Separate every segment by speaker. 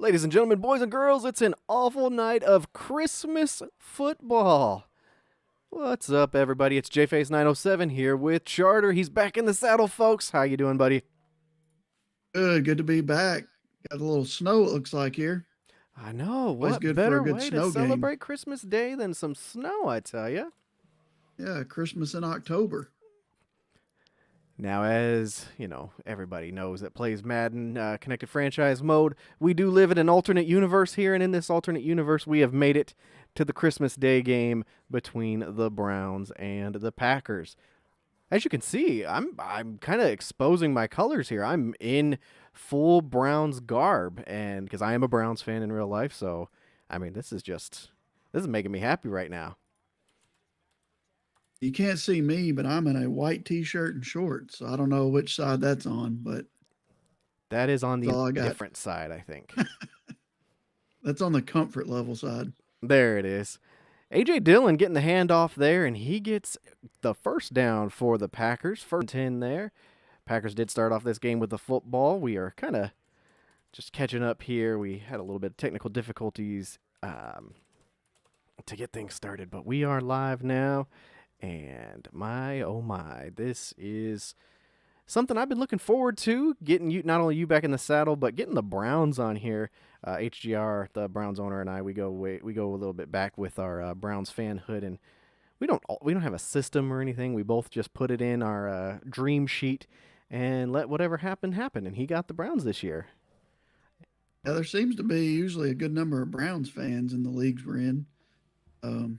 Speaker 1: Ladies and gentlemen, boys and girls, it's an awful night of Christmas football. What's up, everybody? It's JFace907 here with Charter. He's back in the saddle, folks. How you doing, buddy?
Speaker 2: Good to be back. Got a little snow, it looks like here.
Speaker 1: I know.
Speaker 2: Always
Speaker 1: What
Speaker 2: good for a
Speaker 1: better
Speaker 2: good
Speaker 1: way to
Speaker 2: snow game.
Speaker 1: celebrate Christmas Day than some snow, I tell you.
Speaker 2: Yeah, Christmas in October.
Speaker 1: Now, as you know, everybody knows that plays Madden Connected Franchise mode. We do live in an alternate universe here, and in this alternate universe, we have made it to the Christmas Day game between the Browns and the Packers. As you can see, I'm kind of exposing my colors here. I'm in full Browns garb, and because I am a Browns fan in real life, so I mean, this is making me happy right now.
Speaker 2: You can't see me, but I'm in a white t-shirt and shorts. So I don't know which side that's on, but
Speaker 1: That is on
Speaker 2: that's
Speaker 1: the
Speaker 2: all I got.
Speaker 1: different side, I think.
Speaker 2: That's on the comfort level side.
Speaker 1: There it is. AJ Dillon getting the handoff there, and he gets the first down for the Packers. First 10 there. Packers did start off this game with the football. We are kind of just catching up here. We had a little bit of technical difficulties to get things started, but we are live now. And my, oh my, this is something I've been looking forward to. Getting you, not only you back in the saddle, but getting the Browns on here. HGR, the Browns owner, and I, we go a little bit back with our Browns fanhood, and we don't have a system or anything. We both just put it in our dream sheet and let whatever happen happen. And he got the Browns this year.
Speaker 2: Yeah, there seems to be usually a good number of Browns fans in the leagues we're in. Um,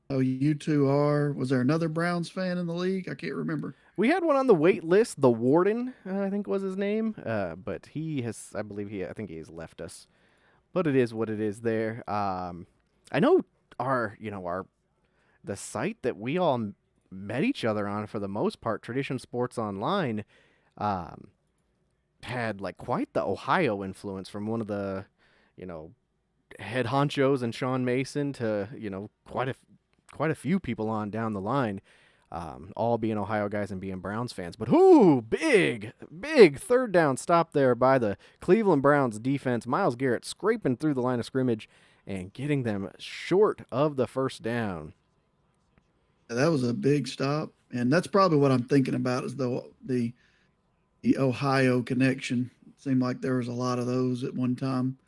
Speaker 2: oh, you two are. Was there another Browns fan in the league? I can't remember.
Speaker 1: We had one on the wait list, the Warden, I think was his name, but he has, I think he has left us. But it is what it is. There, I know the site that we all met each other on for the most part, Tradition Sports Online, um, had like quite the Ohio influence from one of the, you know, head honchos and Sean Mason to quite a few people on down the line, all being Ohio guys and being Browns fans. But big third down stop there by the Cleveland Browns defense. Myles Garrett scraping through the line of scrimmage and getting them short of the first down.
Speaker 2: That was a big stop, and that's probably what I'm thinking about is the Ohio connection. It seemed like there was a lot of those at one time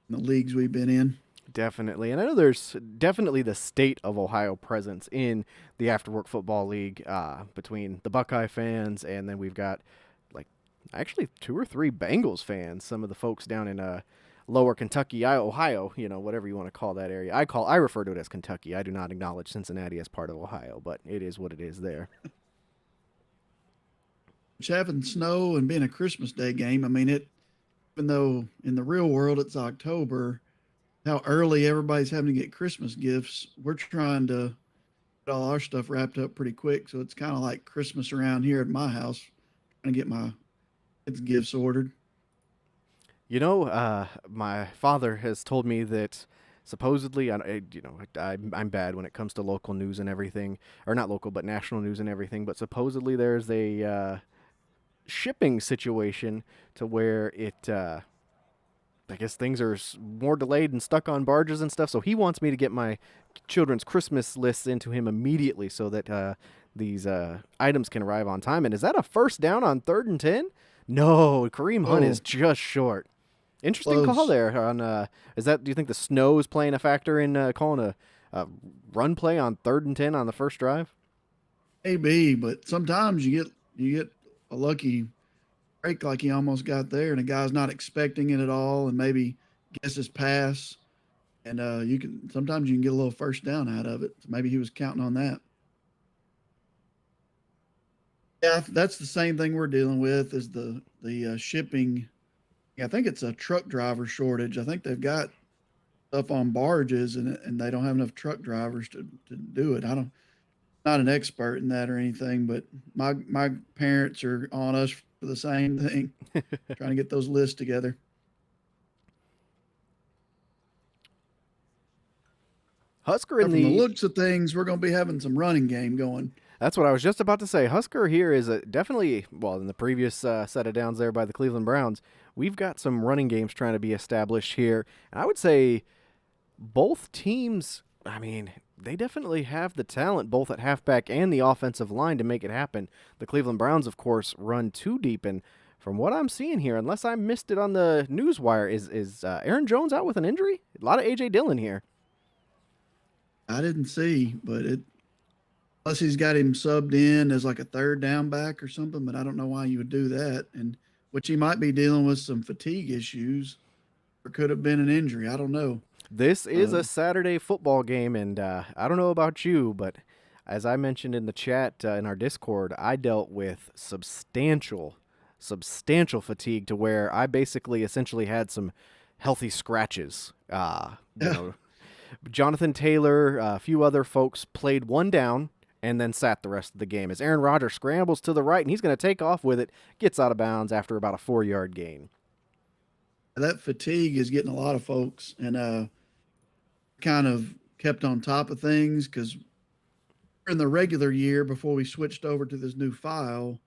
Speaker 2: in the leagues we've been in.
Speaker 1: Definitely. And I know there's definitely the state of Ohio presence in the Afterwork Football League between the Buckeye fans, and then we've got like actually two or three Bengals fans, some of the folks down in lower Kentucky, Ohio, whatever you want to call that area. I refer to it as Kentucky. I do not acknowledge Cincinnati as part of Ohio, but it is what it is there.
Speaker 2: Which having snow and being a Christmas Day game, I mean, even though in the real world it's October, how early everybody's having to get Christmas gifts, we're trying to get all our stuff wrapped up pretty quick. So it's kind of like Christmas around here at my house, trying to get my kids' gifts ordered.
Speaker 1: My father has told me that supposedly, I'm bad when it comes to local news and everything, or not local, but national news and everything. But supposedly there's a shipping situation to where I guess things are more delayed and stuck on barges and stuff. So he wants me to get my children's Christmas lists into him immediately so that these items can arrive on time. And is that a first down on 3rd and 10? No, Kareem Hunt
Speaker 2: Oh,
Speaker 1: is just short. Interesting call
Speaker 2: close.
Speaker 1: there. Do you think the snow is playing a factor in calling a run play on 3rd and 10 on the first drive?
Speaker 2: Maybe, but sometimes you get a lucky break like he almost got there, and a guy's not expecting it at all, and maybe guesses pass, and you can sometimes you can get a little first down out of it. So maybe he was counting on that. Yeah, that's the same thing we're dealing with is the shipping. Yeah, I think it's a truck driver shortage. I think they've got stuff on barges and they don't have enough truck drivers to do it. I don't not an expert in that or anything, but my parents are on us for the same thing, trying to get those lists together.
Speaker 1: Husker in
Speaker 2: From the
Speaker 1: the
Speaker 2: looks of things, we're going to be having some running game going.
Speaker 1: That's what I was just about to say. Husker here is definitely, well, in the previous set of downs there by the Cleveland Browns, we've got some running games trying to be established here. And I would say both teams, I mean, they definitely have the talent both at halfback and the offensive line to make it happen. The Cleveland Browns, of course, run too deep. And from what I'm seeing here, unless I missed it on the news wire, is Aaron Jones out with an injury? A lot of A.J. Dillon here.
Speaker 2: I didn't see, but it unless he's got him subbed in as like a third down back or something, but I don't know why you would do that. And which he might be dealing with some fatigue issues or could have been an injury. I don't know.
Speaker 1: This is
Speaker 2: Uh,
Speaker 1: a Saturday football game, and I don't know about you, but as I mentioned in the chat in our Discord, I dealt with substantial fatigue to where I basically essentially had some healthy scratches.
Speaker 2: yeah,
Speaker 1: Jonathan Taylor, a few other folks played one down and then sat the rest of the game as Aaron Rodgers scrambles to the right and he's going to take off with it, gets out of bounds after about a 4 yard gain.
Speaker 2: that fatigue is getting a lot of folks, and kind of kept on top of things because in the regular year before we switched over to this new file,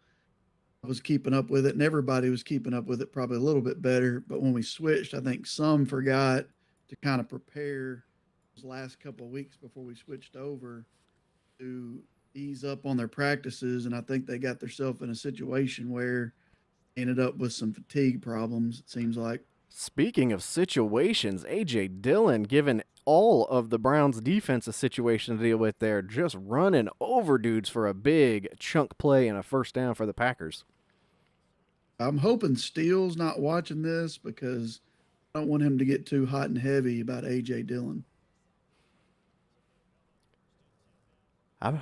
Speaker 2: I was keeping up with it, and everybody was keeping up with it probably a little bit better. But when we switched, I think some forgot to kind of prepare those last couple of weeks before we switched over to ease up on their practices, and I think they got themselves in a situation where they ended up with some fatigue problems. It seems like.
Speaker 1: Speaking of situations, A.J. Dillon, given all of the Browns' defense a situation to deal with there, just running over dudes for a big chunk play and a first down for the Packers.
Speaker 2: I'm hoping Steele's not watching this because I don't want him to get too hot and heavy about AJ Dillon.
Speaker 1: I'm,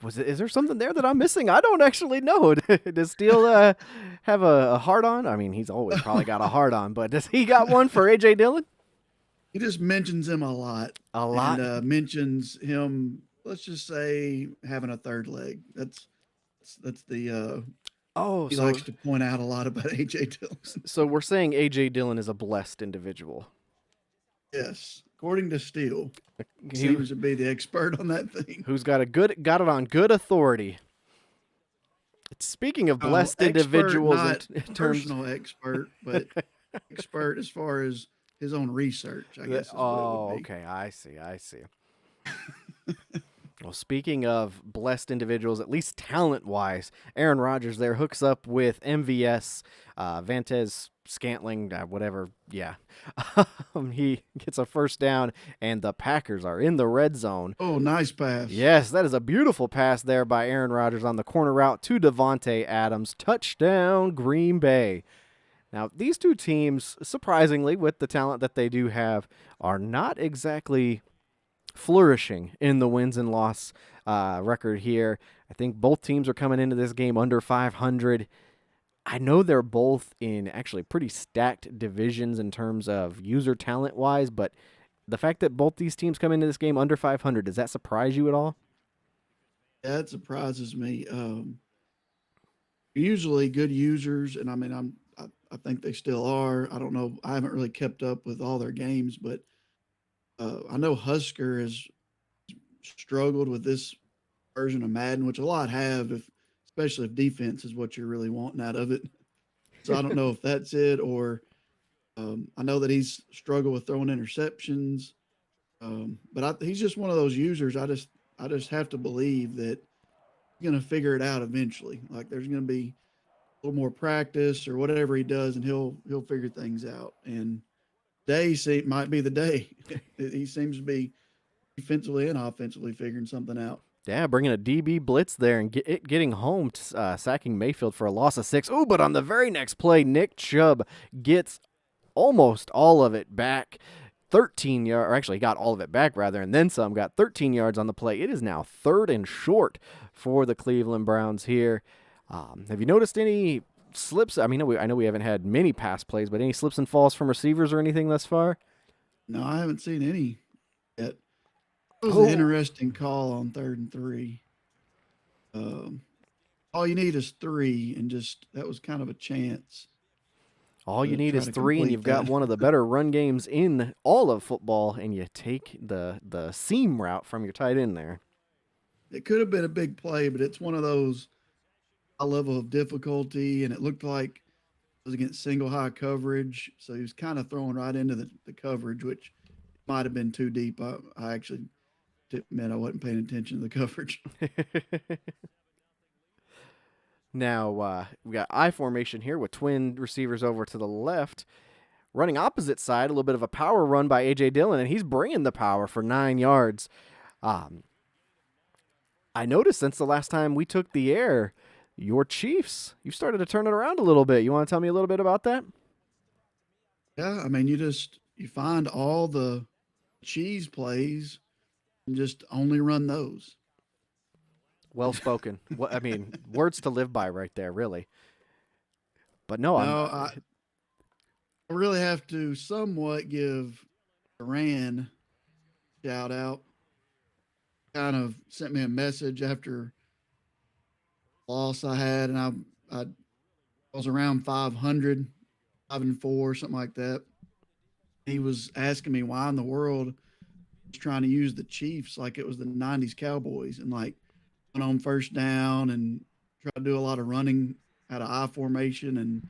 Speaker 1: is there something there that I'm missing? I don't actually know. Does Steele have a hard on? I mean, he's always probably got a hard on, but does he got one for A.J. Dillon?
Speaker 2: He just mentions him a lot
Speaker 1: A
Speaker 2: and
Speaker 1: lot.
Speaker 2: mentions him. Let's just say having a third leg. That's the
Speaker 1: Oh,
Speaker 2: he
Speaker 1: so
Speaker 2: likes to point out a lot about AJ Dillon.
Speaker 1: so we're saying A.J. Dillon is a blessed individual.
Speaker 2: Yes, according to Steele,
Speaker 1: He
Speaker 2: seems to be the expert on that thing.
Speaker 1: who's got it on good authority. Speaking of blessed
Speaker 2: Expert,
Speaker 1: individuals in,
Speaker 2: not
Speaker 1: in terms,
Speaker 2: personal expert, but expert as far as his own research. I guess is what it would
Speaker 1: oh,
Speaker 2: be.
Speaker 1: okay, I see. Well, speaking of blessed individuals, at least talent-wise, Aaron Rodgers there hooks up with MVS, Vantez Scantling, whatever. Yeah, he gets a first down, and the Packers are in the red zone.
Speaker 2: Oh, nice pass.
Speaker 1: Yes, that is a beautiful pass there by Aaron Rodgers on the corner route to Devontae Adams. Touchdown, Green Bay. Now, these two teams, surprisingly, with the talent that they do have, are not exactly flourishing in the wins and loss record here. I think both teams are coming into this game under 500. I know they're both in actually pretty stacked divisions in terms of user talent wise, but the fact that both these teams come into this game under 500, does that surprise you at all?
Speaker 2: That surprises me. Usually good users, and I mean, I think they still are. I don't know. I haven't really kept up with all their games, but I know Husker has struggled with this version of Madden, which a lot have, if especially if defense is what you're really wanting out of it. So I don't know if that's it, or I know that he's struggled with throwing interceptions, but he's just one of those users. I just have to believe that he's going to figure it out eventually. Like there's going to be a little more practice or whatever he does, and he'll figure things out. And might be the day. He seems to be defensively and offensively figuring something out.
Speaker 1: Yeah, bringing a DB blitz there and getting home, sacking Mayfield for a loss of 6. Ooh, but on the very next play, Nick Chubb gets almost all of it back. 13 yards, or actually got all of it back rather, and then some. Got 13 yards on the play. It is now 3rd and short for the Cleveland Browns here. Have you noticed any slips? I mean, I know we haven't had many pass plays, but any slips and falls from receivers or anything thus far?
Speaker 2: No, I haven't seen any yet. It was an
Speaker 1: Oh,
Speaker 2: interesting call on 3rd and 3. Um, all you need is three, and just that was kind of a chance
Speaker 1: all you
Speaker 2: to
Speaker 1: need
Speaker 2: try
Speaker 1: is
Speaker 2: to
Speaker 1: 3, and
Speaker 2: complete
Speaker 1: you've got
Speaker 2: that.
Speaker 1: one of the better run games in all of football, and you take the seam route from your tight end there.
Speaker 2: it could have been a big play, but it's one of those high level of difficulty, and it looked like it was against single high coverage, so he was kind of throwing right into the coverage, which might have been too deep. I actually admit I wasn't paying attention to the coverage.
Speaker 1: Now, we got I formation here with twin receivers over to the left. Running opposite side, a little bit of a power run by A.J. Dillon, and he's bringing the power for 9 yards. Um, I noticed since the last time we took the air, your Chiefs, you started to turn it around a little bit. You want to tell me a little bit about that?
Speaker 2: Yeah, I mean, you find all the cheese plays and just only run those.
Speaker 1: Well spoken. What I mean, words to live by right there, really. But no, I'm.
Speaker 2: No, I really have to somewhat give Iran a shout out. Kind of sent me a message after loss I had, and I was around 500, 5-4, something like that. He was asking me why in the world I was trying to use the Chiefs like it was the '90s Cowboys and like went on first down and try to do a lot of running out of I formation and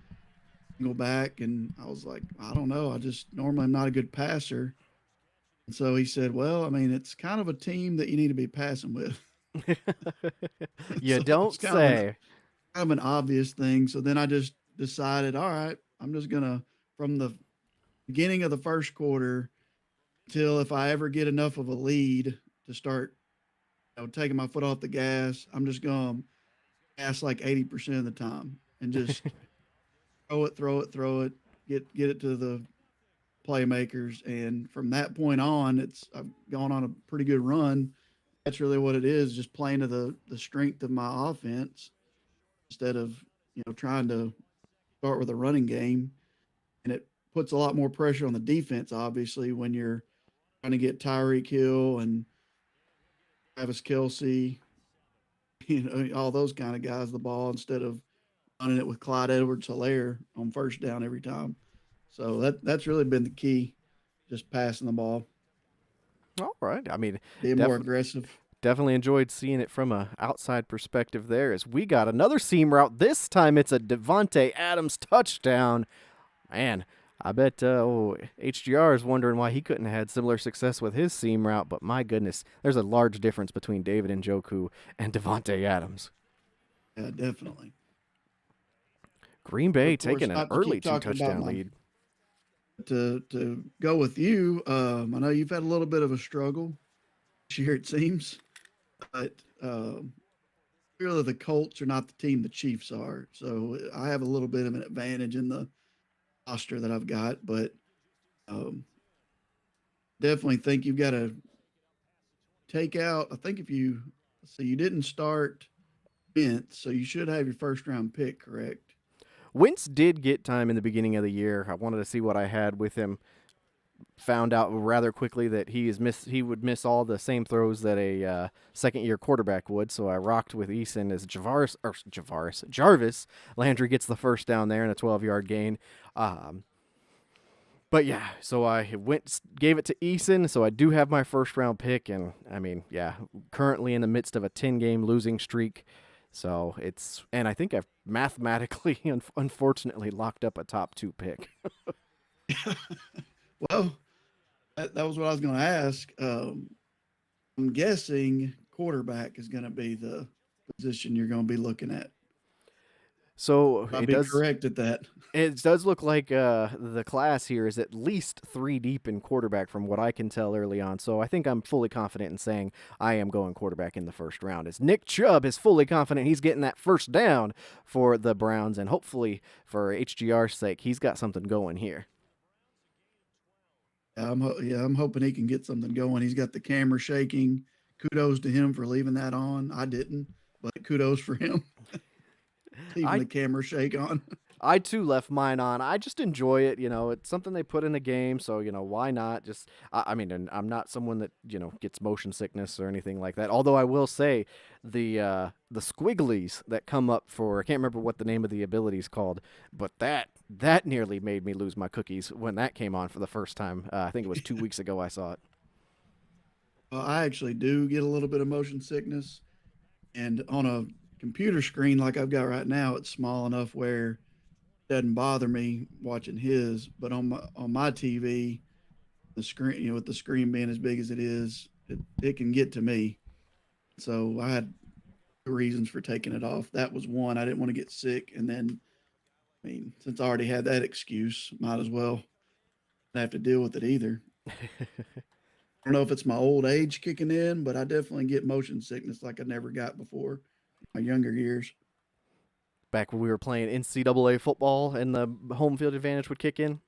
Speaker 2: go back. And I was like, I don't know. I just normally I'm not a good passer. And so he said, well, I mean, it's kind of a team that you need to be passing with.
Speaker 1: You
Speaker 2: So it's
Speaker 1: don't say.
Speaker 2: kind of an obvious thing. So then I just decided, all right, I'm just gonna from the beginning of the first quarter till if I ever get enough of a lead to start, taking my foot off the gas, I'm just gonna gas like 80% of the time and just throw it, throw it, throw it, get it to the playmakers. And from that point on, I've gone on a pretty good run. That's really what it is, just playing to the strength of my offense instead of trying to start with a running game. And it puts a lot more pressure on the defense, obviously, when you're trying to get Tyreek Hill and Travis Kelsey, all those kind of guys the ball instead of running it with Clyde Edwards-Helaire on first down every time. So that's really been the key, just passing the ball,
Speaker 1: All right. I mean,
Speaker 2: being more
Speaker 1: def-
Speaker 2: aggressive.
Speaker 1: definitely enjoyed seeing it from a outside perspective there as we got another seam route. This time it's a Devontae Adams touchdown. Man, I bet HGR is wondering why he couldn't have had similar success with his seam route, but my goodness, there's a large difference between David Njoku and Devontae Adams.
Speaker 2: Yeah, definitely.
Speaker 1: Green
Speaker 2: But
Speaker 1: Bay
Speaker 2: of course,
Speaker 1: taking an
Speaker 2: not to
Speaker 1: early
Speaker 2: keep
Speaker 1: two
Speaker 2: talking about
Speaker 1: touchdown
Speaker 2: my
Speaker 1: lead.
Speaker 2: to go with you. I know you've had a little bit of a struggle this year, it seems, but really the Colts are not the team the Chiefs are. So I have a little bit of an advantage in the roster that I've got, but um, definitely think you've got to take out. I think if you so you didn't start Vince, so you should have your first round pick, correct?
Speaker 1: Wentz did get time in the beginning of the year. I wanted to see what I had with him. Found out rather quickly that he would miss all the same throws that a second year quarterback would. So I rocked with Eason as Jarvis Landry gets the first down there and a 12-yard gain. But yeah, so I gave it to Eason. So I do have my first round pick, and I mean, yeah, currently in the midst of a 10-game losing streak. So and I think I've mathematically, unfortunately, locked up a top 2 pick.
Speaker 2: Well, that was what I was going to ask. I'm guessing quarterback is going to be the position you're going to be looking at.
Speaker 1: So
Speaker 2: I'd be correct at that.
Speaker 1: it does look like the class here is at least 3 deep in quarterback from what I can tell early on. So I think I'm fully confident in saying I am going quarterback in the first round. As Nick Chubb is fully confident he's getting that first down for the Browns, and hopefully for HGR's sake, he's got something going here.
Speaker 2: I'm hoping he can get something going. He's got the camera shaking. Kudos to him for leaving that on. I didn't, but kudos for him leaving
Speaker 1: I
Speaker 2: the camera shake on.
Speaker 1: I too left mine on. I just enjoy it. It's something they put in a game, so why not? Just I mean, and I'm not someone that gets motion sickness or anything like that. Although I will say, the squigglies that come up for I can't remember what the name of the ability is called, but that nearly made me lose my cookies when that came on for the first time. I think it was 2 weeks ago I saw it.
Speaker 2: I actually do get a little bit of motion sickness, and on a computer screen like I've got right now, it's small enough where it doesn't bother me watching his. But on my TV, the screen, with the screen being as big as it is, it can get to me. So I had reasons for taking it off. That was one. I didn't want to get sick, and then since I already had that excuse, might as well not have to deal with it either. I don't know if it's my old age kicking in, but I definitely get motion sickness like I never got before in my younger years.
Speaker 1: Back when we were playing NCAA football and the home field advantage would kick in.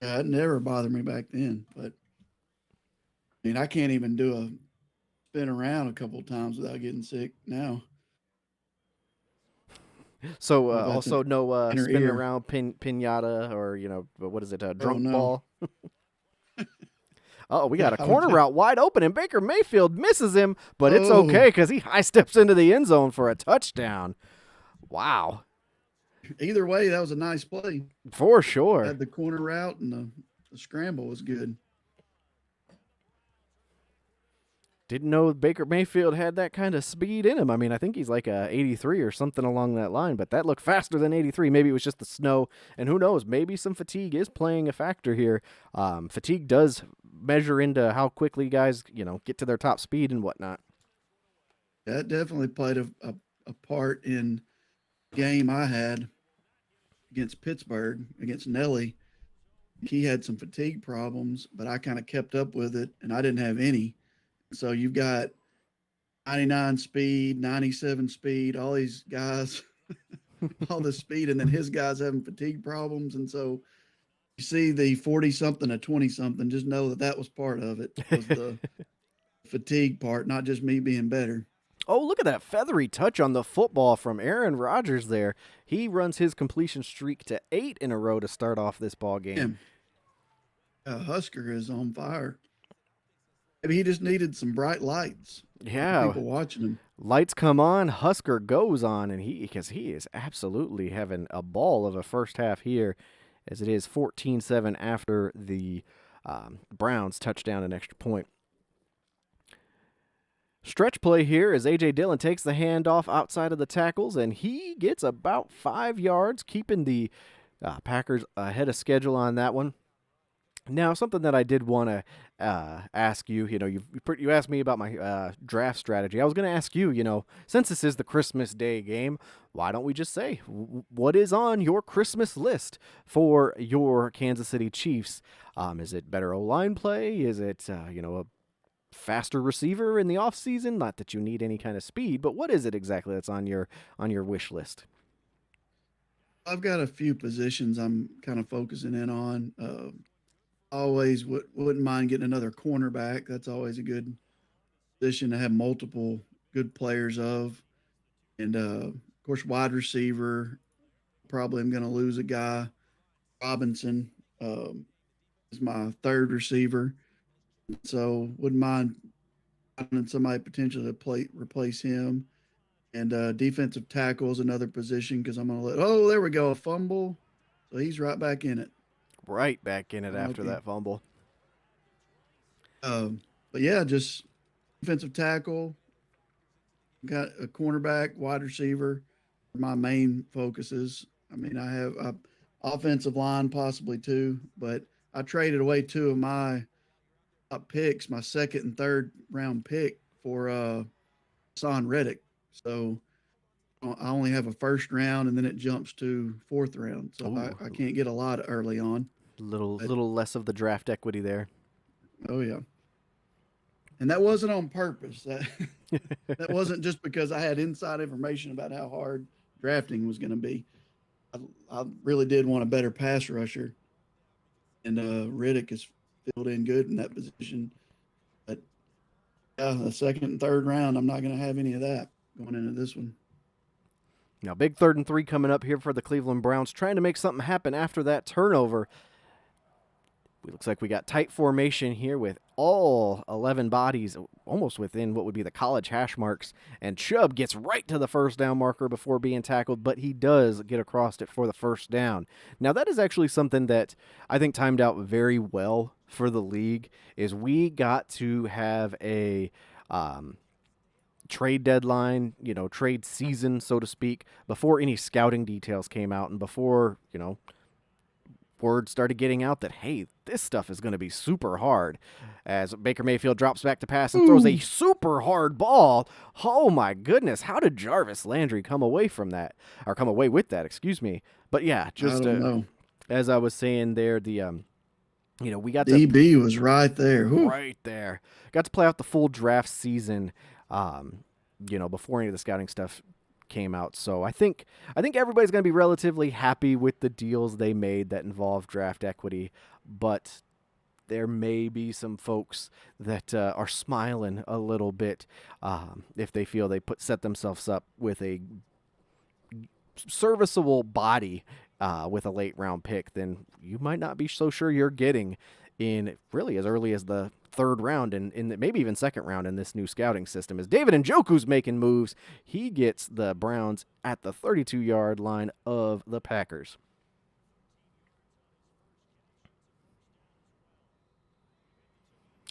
Speaker 2: Yeah, it never bothered me back then, but I can't even do a spin around a couple of times without getting sick now.
Speaker 1: So
Speaker 2: I don't know if that's an
Speaker 1: also no
Speaker 2: inner
Speaker 1: spinning
Speaker 2: ear.
Speaker 1: around pinata or what is it,
Speaker 2: Oh
Speaker 1: drunk
Speaker 2: no.
Speaker 1: ball. Oh, we got
Speaker 2: Yeah,
Speaker 1: a
Speaker 2: I don't
Speaker 1: corner
Speaker 2: think.
Speaker 1: route wide open, and Baker Mayfield misses him, but it's
Speaker 2: Oh,
Speaker 1: okay because he high steps into the end zone for a touchdown. Wow,
Speaker 2: either way, that was a nice play.
Speaker 1: for sure.
Speaker 2: Had the corner route and the scramble was good.
Speaker 1: Didn't know Baker Mayfield had that kind of speed in him. I mean, I think he's like a 83 or something along that line, but that looked faster than 83. Maybe it was just the snow, and who knows? Maybe some fatigue is playing a factor here. Fatigue does measure into how quickly guys, get to their top speed and whatnot.
Speaker 2: That definitely played a part in the game I had against Pittsburgh against Nelly. He had some fatigue problems, but I kind of kept up with it, and I didn't have any. So you've got 99 speed, 97 speed, all these guys, all this speed, and then his guys having fatigue problems. And so you see the 40 something to 20 something, just know that that was part of it, was the fatigue part, not just me being better.
Speaker 1: Oh, look at that feathery touch on the football from Aaron Rodgers there. He runs his completion streak to 8 in a row to start off this ball game.
Speaker 2: Man, Husker is on fire. Maybe he just needed some bright lights for
Speaker 1: Yeah,
Speaker 2: people watching him.
Speaker 1: lights come on, Husker goes on, and he is absolutely having a ball of a first half here, as it is 14-7 after the Browns touchdown an extra point. Stretch play here as A.J. Dillon takes the handoff outside of the tackles, and he gets about 5 yards, keeping the Packers ahead of schedule on that one. Now, something that I did want to ask you, you asked me about my draft strategy. I was going to ask you, since this is the Christmas Day game, why don't we just say what is on your Christmas list for your Kansas City Chiefs? Is it better O-line play? Is it, a faster receiver in the offseason? Not that you need any kind of speed, but what is it exactly that's on your wish list?
Speaker 2: I've got a few positions I'm kind of focusing in on. Always wouldn't mind getting another cornerback. That's always a good position to have multiple good players of. And of course, wide receiver. Probably am going to lose a guy. Robinson is my third receiver, so wouldn't mind finding somebody potentially to replace him. And defensive tackle is another position because I'm going to let. Oh, there we go, a fumble. So he's right back in it.
Speaker 1: Right back in it after
Speaker 2: Okay.
Speaker 1: that fumble.
Speaker 2: But yeah, just defensive tackle, got a cornerback, wide receiver. My main focuses. I have a offensive line possibly too, but I traded away two of my top picks, my second and third round pick for Son Reddick. So I only have a first round, and then it jumps to fourth round. So
Speaker 1: Ooh,
Speaker 2: I can't get a lot early on.
Speaker 1: little
Speaker 2: But
Speaker 1: little less of the draft equity there.
Speaker 2: oh yeah, and that wasn't on purpose. That wasn't just because I had inside information about how hard drafting was going to be. I really did want a better pass rusher, and Riddick is filled in good in that position. But yeah, the second and third round, I'm not going to have any of that going into this one.
Speaker 1: Now, big 3rd and 3 coming up here for the Cleveland Browns, trying to make something happen after that turnover. Looks like we got tight formation here with all 11 bodies almost within what would be the college hash marks. And Chubb gets right to the first down marker before being tackled, but he does get across it for the first down. Now, that is actually something that I think timed out very well for the league, is we got to have a trade deadline, trade season, so to speak, before any scouting details came out and before, word started getting out that, hey, this stuff is going to be super hard. As Baker Mayfield drops back to pass and throws a super hard ball. Oh my goodness, how did Jarvis Landry come away from that? Or come away with that, excuse me. But yeah,
Speaker 2: I
Speaker 1: just
Speaker 2: don't know.
Speaker 1: as I was saying there, we got to
Speaker 2: DB was right there. Whew.
Speaker 1: right there. Got to play out the full draft season, before any of the scouting stuff came out. So I think everybody's going to be relatively happy with the deals they made that involve draft equity, but there may be some folks that are smiling a little bit if they feel they set themselves up with a serviceable body with a late round pick. Then you might not be so sure you're getting in really as early as the third round and in maybe even second round in this new scouting system. As David Njoku's making moves, he gets the Browns at the 32-yard line of the Packers.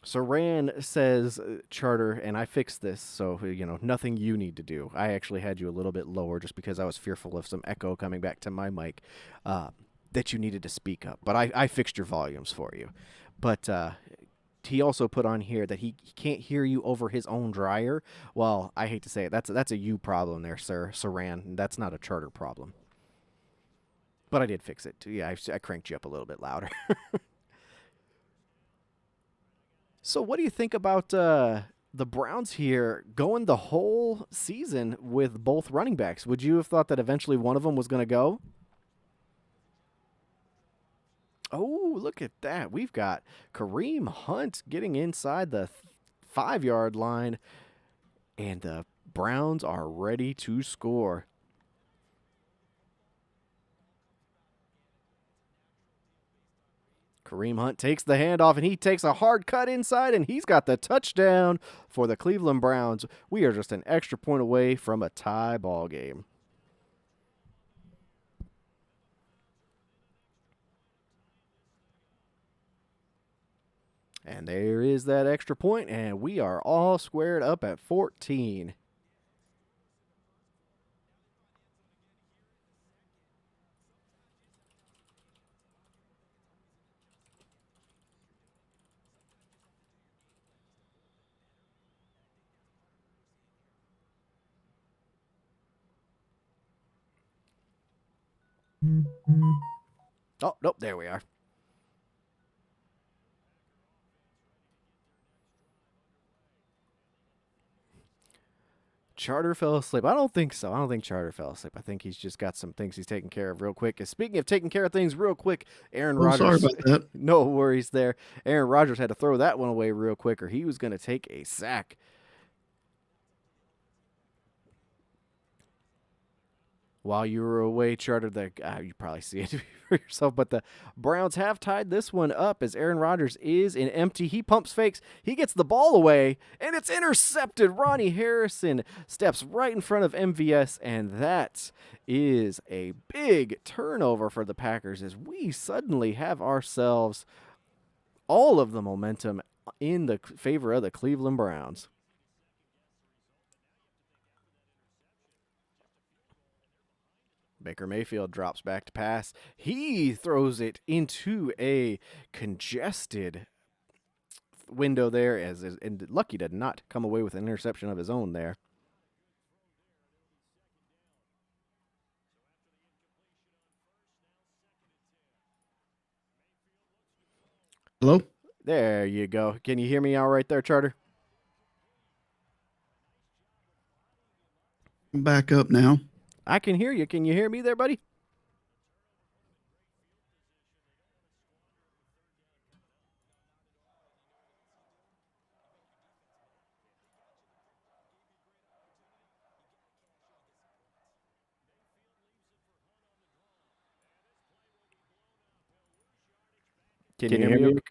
Speaker 1: Saran says, Charter, and I fixed this, so, nothing you need to do. I actually had you a little bit lower just because I was fearful of some echo coming back to my mic that you needed to speak up. But I fixed your volumes for you. But he also put on here that he can't hear you over his own dryer. Well, I hate to say it. That's a you problem there, sir, Saran. That's not a Charter problem. But I did fix it. Yeah, I cranked you up a little bit louder. So, what do you think about the Browns here going the whole season with both running backs? Would you have thought that eventually one of them was going to go? Oh, look at that. We've got Kareem Hunt getting inside the 5-yard line, and the Browns are ready to score. Kareem Hunt takes the handoff, and he takes a hard cut inside, and he's got the touchdown for the Cleveland Browns. We are just an extra point away from a tie ball game. And there is that extra point, and we are all squared up at 14. Oh, nope, there we are. Charter fell asleep. I don't think so. I don't think Charter fell asleep. I think he's just got some things he's taking care of real quick. And speaking of taking care of things real quick, Aaron
Speaker 2: Oh, sorry
Speaker 1: Rodgers,
Speaker 2: about that.
Speaker 1: no worries there. Aaron Rodgers had to throw that one away real quick, or he was going to take a sack. While you were away, Charter, you probably see it for yourself, but the Browns have tied this one up as Aaron Rodgers is in empty. He pumps fakes. He gets the ball away, and it's intercepted. Ronnie Harrison steps right in front of MVS, and that is a big turnover for the Packers as we suddenly have ourselves all of the momentum in the favor of the Cleveland Browns. Baker Mayfield drops back to pass. He throws it into a congested window there, and Lucky did not come away with an interception of his own there.
Speaker 2: Hello?
Speaker 1: There you go. Can you hear me all right there, Charter?
Speaker 2: I'm back up now.
Speaker 1: I can hear you. Can you hear me there, buddy? Can you
Speaker 3: Can you
Speaker 1: hear
Speaker 3: hear
Speaker 1: me?
Speaker 3: me?
Speaker 1: Okay?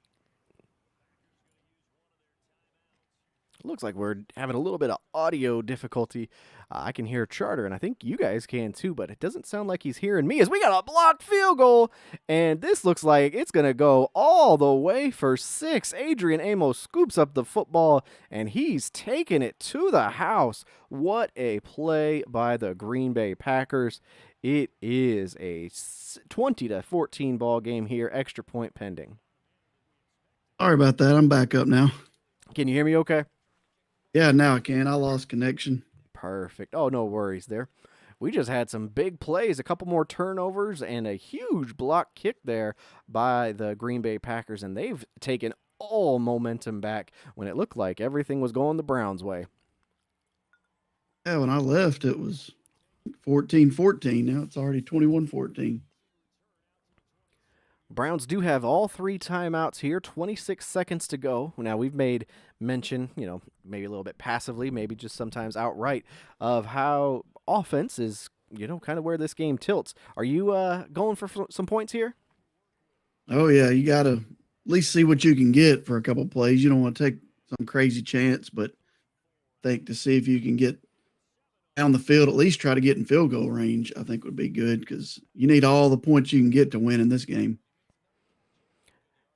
Speaker 1: Looks like we're having a little bit of audio difficulty. I can hear Charter, and I think you guys can too, but it doesn't sound like he's hearing me as we got a blocked field goal. And this looks like it's going to go all the way for 6. Adrian Amos scoops up the football, and he's taking it to the house. What a play by the Green Bay Packers. It is a 20-14 ball game here, extra point pending.
Speaker 2: Sorry about that. I'm back up now.
Speaker 1: Can you hear me okay?
Speaker 2: Yeah, now I can. I lost connection.
Speaker 1: Perfect. Oh, no worries there. We just had some big plays, a couple more turnovers, and a huge block kick there by the Green Bay Packers, and they've taken all momentum back when it looked like everything was going the Browns' way.
Speaker 2: Yeah, when I left, it was 14-14. Now it's already 21-14.
Speaker 1: Browns do have all 3 timeouts here, 26 seconds to go. Now, we've made mention, maybe a little bit passively, maybe just sometimes outright, of how offense is, kind of where this game tilts. Are you going for some points here?
Speaker 2: Oh, yeah, you got to at least see what you can get for a couple plays. You don't want to take some crazy chance, but think to see if you can get down the field, at least try to get in field goal range, I think would be good because you need all the points you can get to win in this game.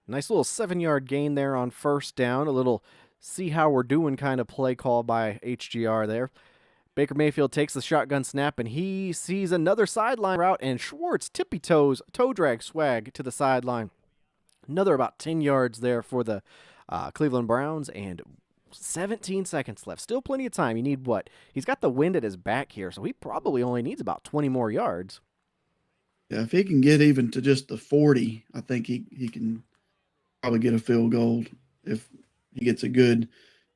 Speaker 1: Nice little 7-yard gain there on first down. A little see how we're doing kind of play call by HGR there. Baker Mayfield takes the shotgun snap, and he sees another sideline route, and Schwartz tippy toes, toe drag swag to the sideline. Another about 10 yards there for the Cleveland Browns, and 17 seconds left. Still plenty of time. You need what? He's got the wind at his back here, so he probably only needs about 20 more yards.
Speaker 2: Yeah, if he can get even to just the 40, I think he can probably get a field goal if he gets a good.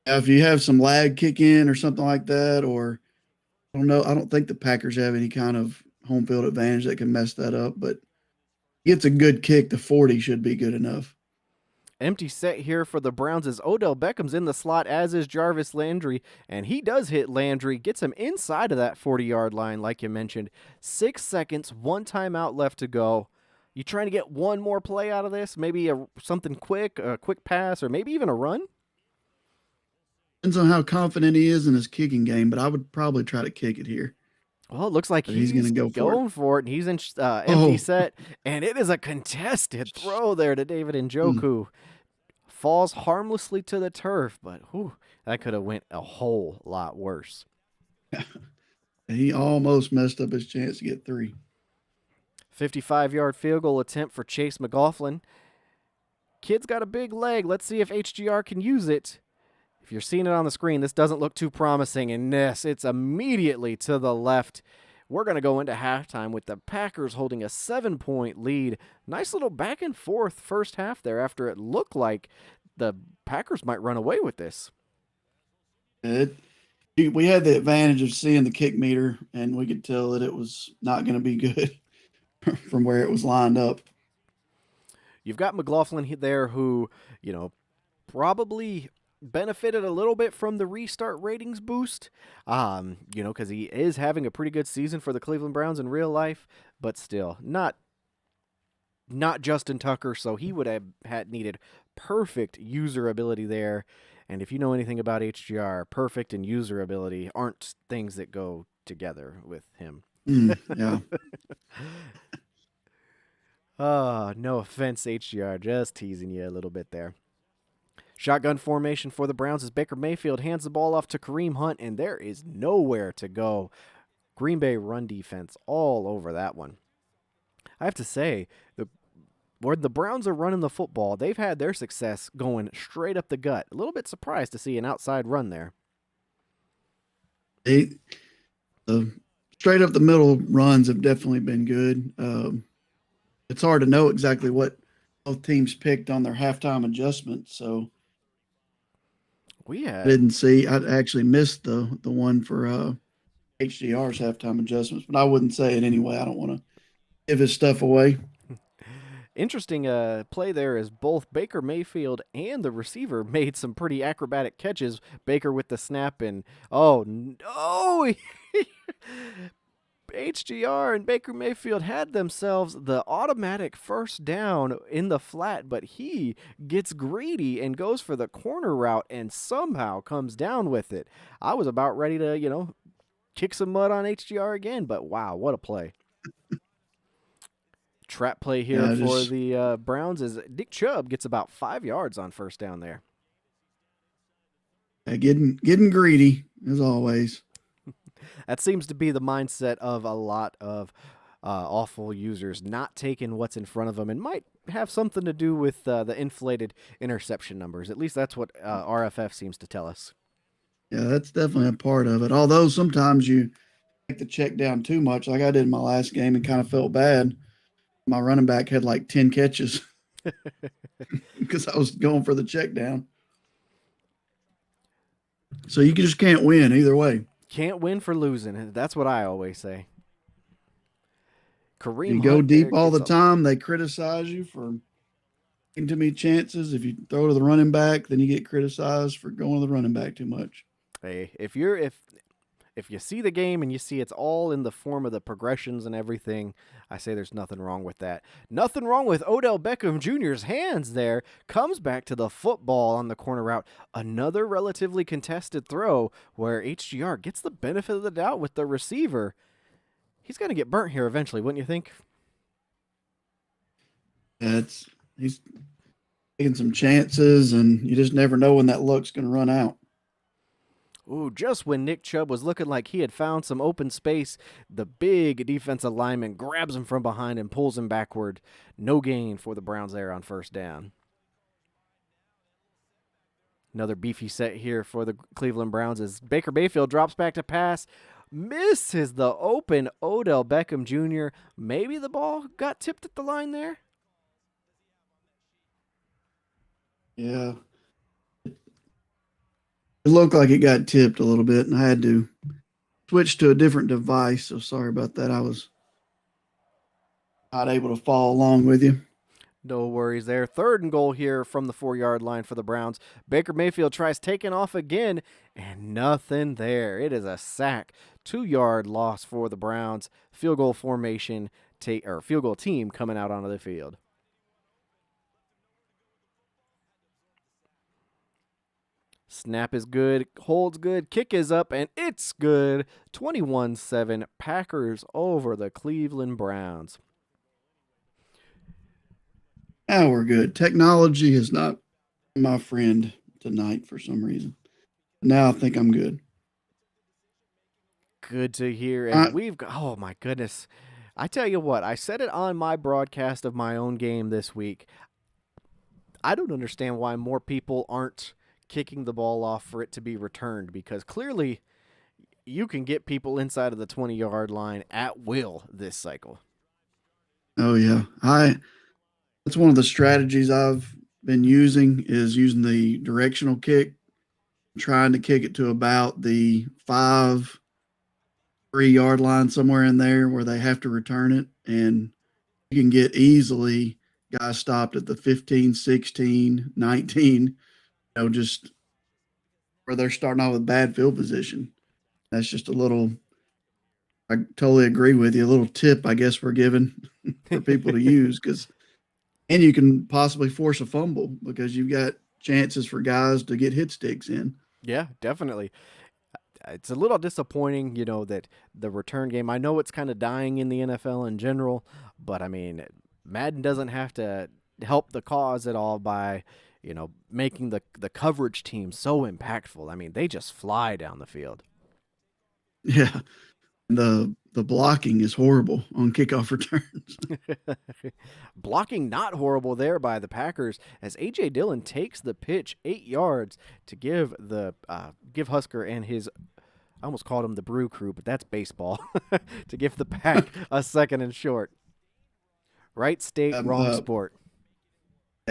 Speaker 2: Now, if you have some lag kick in or something like that, or I don't know, I don't think the Packers have any kind of home field advantage that can mess that up, but gets a good kick, the 40 should be good enough.
Speaker 1: Empty set here for the Browns as Odell Beckham's in the slot, as is Jarvis Landry, and he does hit Landry, gets him inside of that 40-yard line, like you mentioned. 6 seconds, 1 timeout left to go. You trying to get one more play out of this? Maybe something quick, a quick pass, or maybe even a run?
Speaker 2: Depends on how confident he is in his kicking game, but I would probably try to kick it here.
Speaker 1: Well, it looks like
Speaker 2: But he's going
Speaker 1: he's
Speaker 2: to go for it.
Speaker 1: going for it, and he's in empty
Speaker 2: Oh,
Speaker 1: set, and it is a contested throw there to David
Speaker 2: mm,
Speaker 1: Njoku. Falls harmlessly to the turf, but that could have went a whole lot worse.
Speaker 2: he almost messed up his chance to get 3.
Speaker 1: 55-yard field goal attempt for Chase McLaughlin. Kid's got a big leg. Let's see if HGR can use it. If you're seeing it on the screen, this doesn't look too promising, and this, it's immediately to the left. We're going to go into halftime with the Packers holding a 7-point lead. Nice little back and forth first half there after it looked like the Packers might run away with this.
Speaker 2: We had the advantage of seeing the kick meter, and we could tell that it was not going to be good from where it was lined up.
Speaker 1: You've got McLaughlin there who, probably benefited a little bit from the restart ratings boost, because he is having a pretty good season for the Cleveland Browns in real life, but still not Justin Tucker, so he would have needed perfect user ability there. And if you know anything about HGR, perfect and user ability aren't things that go together with him.
Speaker 2: Yeah.
Speaker 1: No offense, HGR, just teasing you a little bit there. Shotgun formation for the Browns as Baker Mayfield hands the ball off to Kareem Hunt, and there is nowhere to go. Green Bay run defense all over that one. I have to say, when the Browns are running the football, they've had their success going straight up the gut. A little bit surprised to see an outside run there.
Speaker 2: The straight up the middle runs have definitely been good. It's hard to know exactly what both teams picked on their halftime adjustments, so I didn't see. I actually missed the one for HDR's halftime adjustments, but I wouldn't say it anyway. I don't want to give his stuff away.
Speaker 1: Interesting play there is both Baker Mayfield and the receiver made some pretty acrobatic catches. Baker with the snap, and oh no! HGR and Baker Mayfield had themselves the automatic first down in the flat, but he gets greedy and goes for the corner route and somehow comes down with it. I was about ready to, kick some mud on HGR again, but wow, what a play. Trap play here
Speaker 2: Yeah,
Speaker 1: for
Speaker 2: just
Speaker 1: the Browns is Nick Chubb gets about 5 yards on first down there.
Speaker 2: getting greedy as always.
Speaker 1: That seems to be the mindset of a lot of awful users, not taking what's in front of them, and might have something to do with the inflated interception numbers. At least that's what RFF seems to tell us.
Speaker 2: Yeah, that's definitely a part of it. Although sometimes you take the check down too much, like I did in my last game, and kind of felt bad. My running back had like 10 catches because I was going for the check down. So you just can't win either way.
Speaker 1: Can't win for losing. That's what I always say.
Speaker 2: If you
Speaker 1: Kareem
Speaker 2: go
Speaker 1: Hunt there
Speaker 2: deep all
Speaker 1: gets
Speaker 2: the
Speaker 1: a
Speaker 2: time, they criticize you for taking too many chances. If you throw to the running back, then you get criticized for going to the running back too much.
Speaker 1: hey. If you see the game and you see it's all in the form of the progressions and everything, I say there's nothing wrong with that. Nothing wrong with Odell Beckham Jr.'s hands there. Comes back to the football on the corner route. Another relatively contested throw where HGR gets the benefit of the doubt with the receiver. He's going to get burnt here eventually, wouldn't you think?
Speaker 2: Yeah, he's taking some chances, and you just never know when that luck's going to run out.
Speaker 1: Ooh, just when Nick Chubb was looking like he had found some open space, the big defensive lineman grabs him from behind and pulls him backward. No gain for the Browns there on first down. Another beefy set here for the Cleveland Browns as Baker Mayfield drops back to pass, misses the open Odell Beckham Jr. Maybe the ball got tipped at the line there.
Speaker 2: Yeah, it looked like it got tipped a little bit, and I had to switch to a different device. So sorry about that. I was not able to follow along with you.
Speaker 1: No worries there. Third and goal here from the 4 yard line for the Browns. Baker Mayfield tries taking off again, and nothing there. It is a sack. 2 yard loss for the Browns. Field goal formation, or field goal team coming out onto the field. Snap is good, holds good, kick is up, and it's good. 21-7 Packers over the Cleveland Browns.
Speaker 2: Now we're good. Technology is not my friend tonight for some reason. Now I think I'm good.
Speaker 1: Good to hear. As
Speaker 2: I,
Speaker 1: we've got, oh my goodness. I tell you what, I said it on my broadcast of my own game this week. I don't understand why more people aren't kicking the ball off for it to be returned because clearly you can get people inside of the 20-yard line at will this cycle.
Speaker 2: oh yeah, I. That's one of the strategies I've been using is using the directional kick, trying to kick it to about the 5, 3 yard line somewhere in there where they have to return it, and you can get easily guys stopped at the 15, 16, 19. Just where they're starting off with bad field position. That's just a little. I totally agree with you. A little tip, I guess, we're giving for people to use because, and you can possibly force a fumble because you've got chances for guys to get hit sticks in.
Speaker 1: Yeah, definitely. It's a little disappointing, that the return game, I know it's kind of dying in the NFL in general, but I mean, Madden doesn't have to help the cause at all by, making the coverage team so impactful. I mean, they just fly down the field.
Speaker 2: Yeah, the blocking is horrible on kickoff returns.
Speaker 1: Blocking not horrible there by the Packers as AJ Dillon takes the pitch 8 yards to give Husker and his, I almost called him the Brew Crew, but that's baseball, to give the Pack a second and short. Right state,
Speaker 2: um,
Speaker 1: wrong
Speaker 2: uh,
Speaker 1: sport.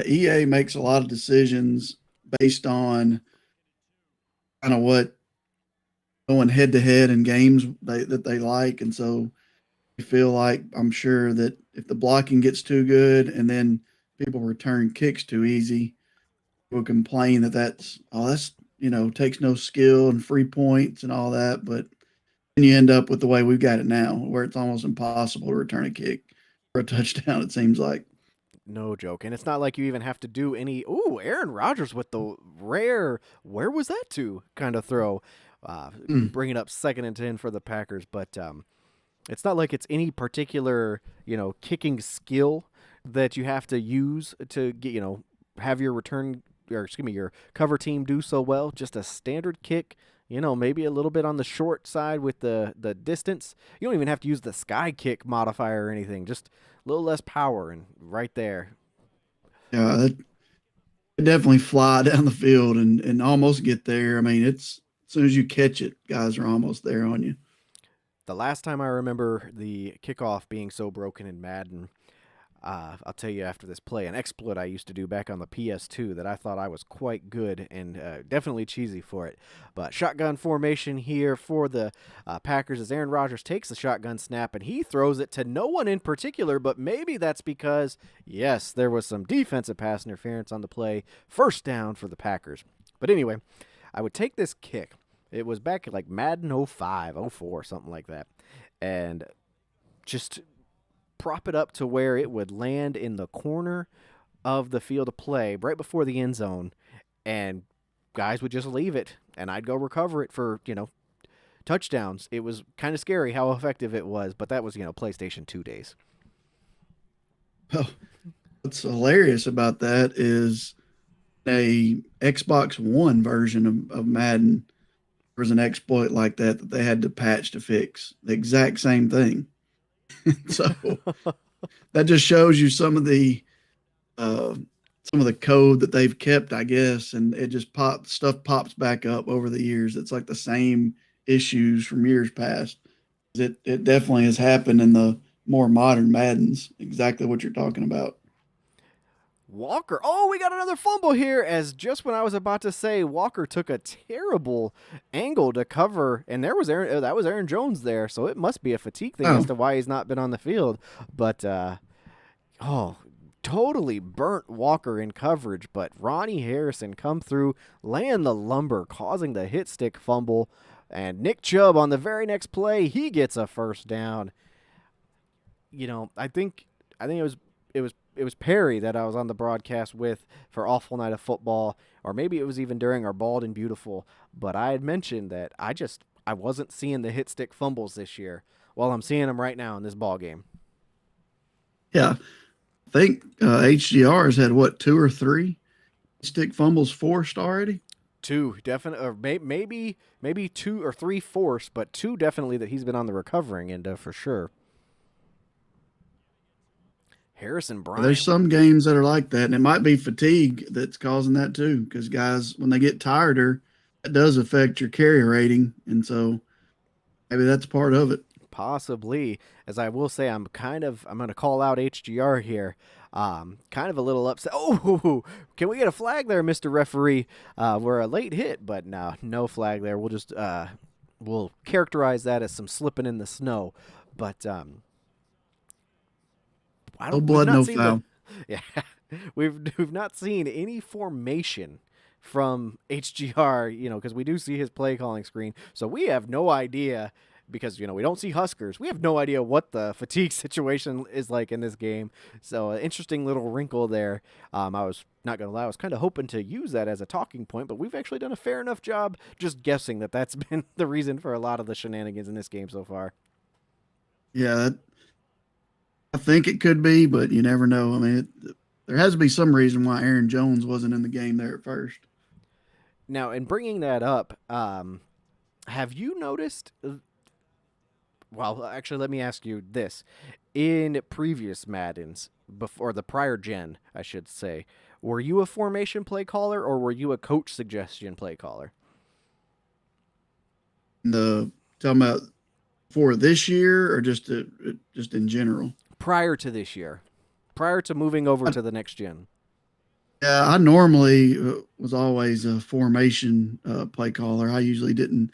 Speaker 2: EA makes a lot of decisions based on kind of what going head to head in games that they like, and so you feel like I'm sure that if the blocking gets too good and then people return kicks too easy, people complain that that's takes no skill and free points and all that. But and you end up with the way we've got it now, where it's almost impossible to return a kick for a touchdown. It seems like.
Speaker 1: No joke. And it's not like you even have to do any, ooh, Aaron Rodgers with the rare, where was that to kind of throw,
Speaker 2: Mm.
Speaker 1: bringing up 2nd and 10 for the Packers. But it's not like it's any particular, kicking skill that you have to use to get, have your return, or excuse me, your cover team do so well. Just a standard kick, maybe a little bit on the short side with the distance. You don't even have to use the sky kick modifier or anything. Just a little less power, and right there.
Speaker 2: Yeah, it definitely fly down the field and almost get there. I mean, it's as soon as you catch it, guys are almost there on you.
Speaker 1: The last time I remember the kickoff being so broken in Madden, I'll tell you after this play, an exploit I used to do back on the PS2 that I thought I was quite good and definitely cheesy for it. But shotgun formation here for the Packers as Aaron Rodgers takes the shotgun snap and he throws it to no one in particular, but maybe that's because, yes, there was some defensive pass interference on the play. First down for the Packers. But anyway, I would take this kick. It was back at like Madden 05, 04, something like that. And just prop it up to where it would land in the corner of the field of play right before the end zone, and guys would just leave it, and I'd go recover it for, touchdowns. It was kind of scary how effective it was, but that was, PlayStation 2 days.
Speaker 2: Well, what's hilarious about that is a Xbox One version of Madden. There was an exploit like that that they had to patch to fix the exact same thing. So that just shows you uh, some of the code that they've kept, I guess, and it just pops back up over the years. It's like the same issues from years past. It definitely has happened in the more modern Maddens. Exactly what you're talking about.
Speaker 1: Walker. Oh, we got another fumble here. As just when I was about to say, Walker took a terrible angle to cover, and there was that was Aaron Jones there, so it must be a fatigue thing as
Speaker 2: Oh,
Speaker 1: to why he's not been on the field. But oh, totally burnt Walker in coverage. But Ronnie Harrison come through, laying the lumber, causing the hit stick fumble, and Nick Chubb on the very next play, he gets a first down. I think it was Perry that I was on the broadcast with for Awful Night of Football, or maybe it was even during our Bald and Beautiful. But I had mentioned that I wasn't seeing the hit stick fumbles this year. Well, I'm seeing them right now in this ball game.
Speaker 2: yeah. I think HGR has had what, two or three stick fumbles forced already.
Speaker 1: Two definitely, or maybe two or three forced, but two definitely that he's been on the recovering end of for sure. Harrison
Speaker 2: There's
Speaker 1: Bryant.
Speaker 2: some games that are like that, and it might be fatigue that's causing that too. Because guys, when they get tireder, that does affect your carry rating, and so maybe that's part of it.
Speaker 1: Possibly, as I will say, I'm going to call out HGR here. Kind of a little upset. Oh, can we get a flag there, Mister Referee? We're a late hit, but no flag there. We'll characterize that as some slipping in the snow. But I
Speaker 2: No
Speaker 1: don't. We've
Speaker 2: blood,
Speaker 1: not
Speaker 2: no
Speaker 1: seen the.
Speaker 2: foul.
Speaker 1: Yeah, we've not seen any formation from HGR. Because we do see his play calling screen, so we have no idea. Because we don't see Huskers, we have no idea what the fatigue situation is like in this game. So an interesting little wrinkle there. I was not gonna lie, I was kind of hoping to use that as a talking point, but we've actually done a fair enough job just guessing that that's been the reason for a lot of the shenanigans in this game so far.
Speaker 2: Yeah, I think it could be, but you never know. I mean, there has to be some reason why Aaron Jones wasn't in the game there at first.
Speaker 1: Now, in bringing that up, have you noticed? Well, actually, let me ask you this: in previous Maddens, before the prior gen, I should say, were you a formation play caller or were you a coach suggestion play caller?
Speaker 2: The talking about for this year or just in general.
Speaker 1: Prior to this year, prior to moving over
Speaker 2: I,
Speaker 1: to the next gen.
Speaker 2: yeah, I normally was always a formation play caller. I usually didn't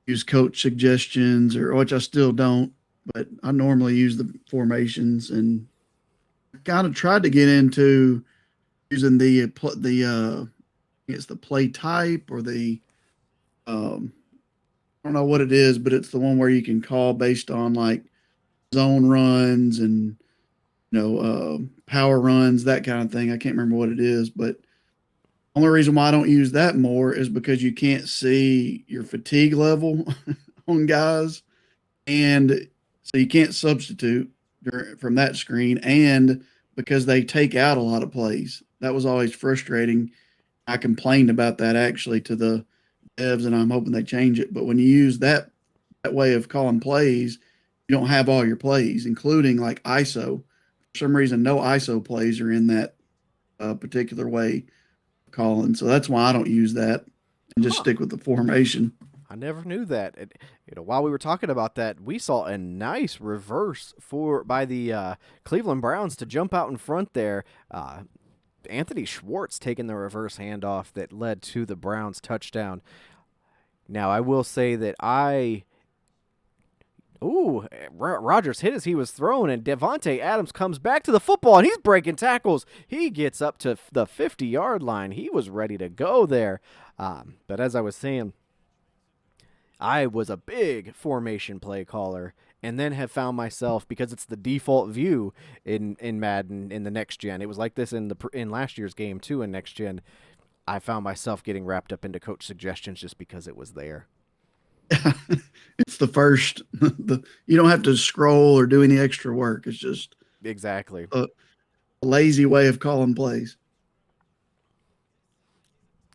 Speaker 2: use coach suggestions or which I still don't, but I normally use the formations and kind of tried to get into using the it's the play type or the um don't know what it is, but it's the one where you can call based on like zone runs and power runs, that kind of thing. I can't remember what it is, but only reason why I don't use that more is because you can't see your fatigue level on guys, and so you can't substitute from that screen, and because they take out a lot of plays. That was always frustrating. I complained about that actually to the devs, and I'm hoping they change it. But when you use that way of calling plays, you don't have all your plays, including like ISO. For some reason, no ISO plays are in that particular way of calling. So that's why I don't use that and just
Speaker 1: Huh.
Speaker 2: stick with the formation.
Speaker 1: I never knew that. While we were talking about that, we saw a nice reverse for by the Cleveland Browns to jump out in front there. Anthony Schwartz taking the reverse handoff that led to the Browns touchdown. Now, I will say that Rodgers hit as he was thrown, and Devontae Adams comes back to the football, and he's breaking tackles. He gets up to the 50-yard line. He was ready to go there. But as I was saying, I was a big formation play caller, and then have found myself, because it's the default view in Madden in the next gen. It was like this in last year's game too in next gen. I found myself getting wrapped up into coach suggestions just because it was there.
Speaker 2: It's the first. You don't have to scroll or do any extra work. It's just
Speaker 1: Exactly.
Speaker 2: a lazy way of calling plays.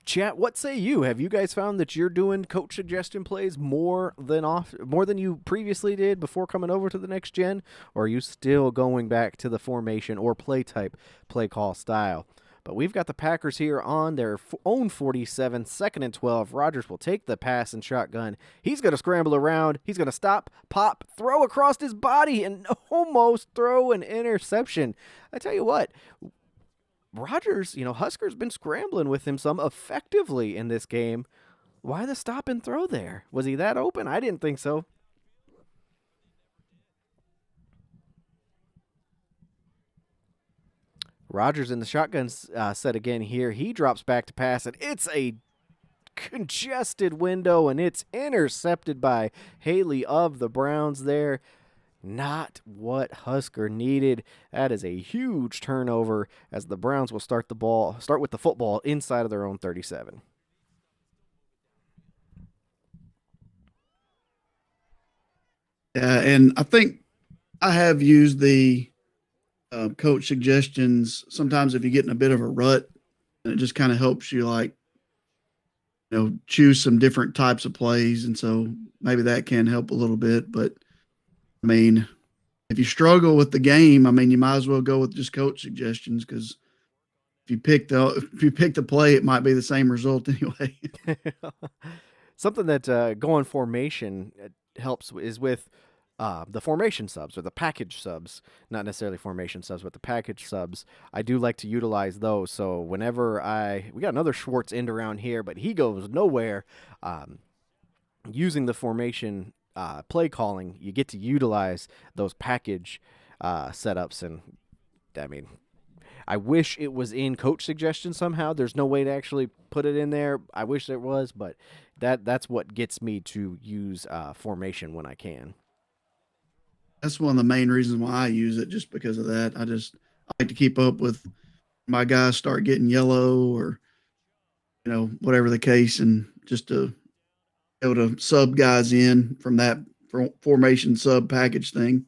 Speaker 1: Chat, what say you? Have you guys found that you're doing coach suggestion plays more than you previously did before coming over to the next gen, or are you still going back to the formation or play type play call style? But we've got the Packers here on their own 47, 2nd and 12. Rodgers will take the pass and shotgun. He's going to scramble around. He's going to stop, pop, throw across his body, and almost throw an interception. I tell you what, Rodgers, Husker's been scrambling with him some effectively in this game. Why the stop and throw there? Was he that open? I didn't think so. Rodgers in the shotgun set again here. He drops back to pass, and it's a congested window, and it's intercepted by Haley of the Browns there. Not what Husker needed. That is a huge turnover as the Browns will start with the football inside of their own 37.
Speaker 2: And I think I have used the coach suggestions sometimes if you get in a bit of a rut, and it just kind of helps you like choose some different types of plays, and so maybe that can help a little bit. But I mean, if you struggle with the game, I mean, you might as well go with just coach suggestions because if you pick the play, it might be the same result anyway.
Speaker 1: Something that going formation helps is with the formation subs or the package subs, not necessarily formation subs, but the package subs. I do like to utilize those. So whenever we got another Schwartz end around here, but he goes nowhere. Using the formation play calling, you get to utilize those package setups, and I mean, I wish it was in coach suggestions somehow. There's no way to actually put it in there. I wish there was, but that's what gets me to use formation when I can.
Speaker 2: That's one of the main reasons why I use it, just because of that. I like to keep up with my guys start getting yellow or whatever the case, and just to be able to sub guys in from that formation sub package thing.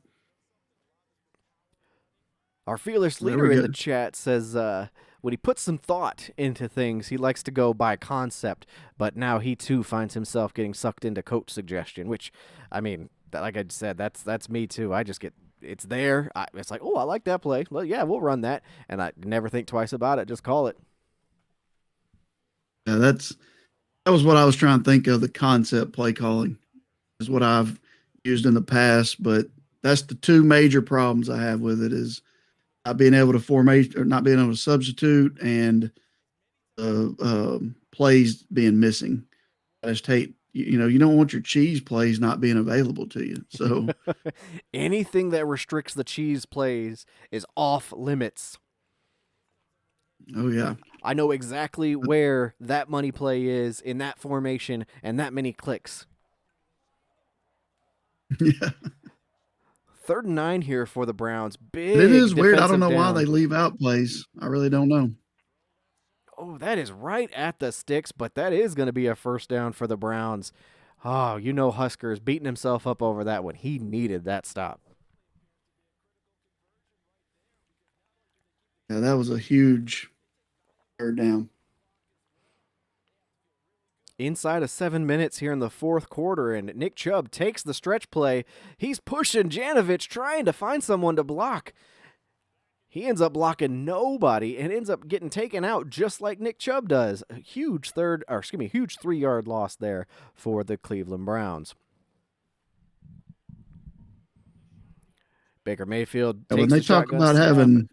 Speaker 1: Our fearless
Speaker 2: There
Speaker 1: leader
Speaker 2: we
Speaker 1: in
Speaker 2: go.
Speaker 1: the chat says when he puts some thought into things, he likes to go by concept, but now he too finds himself getting sucked into coach suggestion, which, I mean, like I said, that's me too. I just get it's there. It's like, oh, I like that play. Well, yeah, we'll run that, and I never think twice about it. Just call it.
Speaker 2: Yeah, that was what I was trying to think of. The concept play calling is what I've used in the past, but that's the two major problems I have with it is not being able to formate or not being able to substitute, and plays being missing. I just hate you don't want your cheese plays not being available to you. So
Speaker 1: Anything that restricts the cheese plays is off limits.
Speaker 2: oh yeah,
Speaker 1: I know exactly where that money play is in that formation and that many clicks.
Speaker 2: Yeah.
Speaker 1: 3rd and 9 here for the Browns.
Speaker 2: And it
Speaker 1: Big
Speaker 2: is weird. I don't
Speaker 1: defensive
Speaker 2: know why they
Speaker 1: down.
Speaker 2: leave out plays. I really don't know.
Speaker 1: Oh, that is right at the sticks, but that is going to be a first down for the Browns. Oh, you know Huskers beating himself up over that one. He needed that stop.
Speaker 2: Yeah, that was a huge third down.
Speaker 1: Inside of 7 minutes here in the fourth quarter, and Nick Chubb takes the stretch play. He's pushing Janovich, trying to find someone to block. He ends up blocking nobody and ends up getting taken out just like Nick Chubb does. A huge huge 3-yard loss there for the Cleveland Browns. Baker Mayfield
Speaker 2: And when
Speaker 1: takes
Speaker 2: they
Speaker 1: the
Speaker 2: talk
Speaker 1: shotgun
Speaker 2: about
Speaker 1: snap.
Speaker 2: having,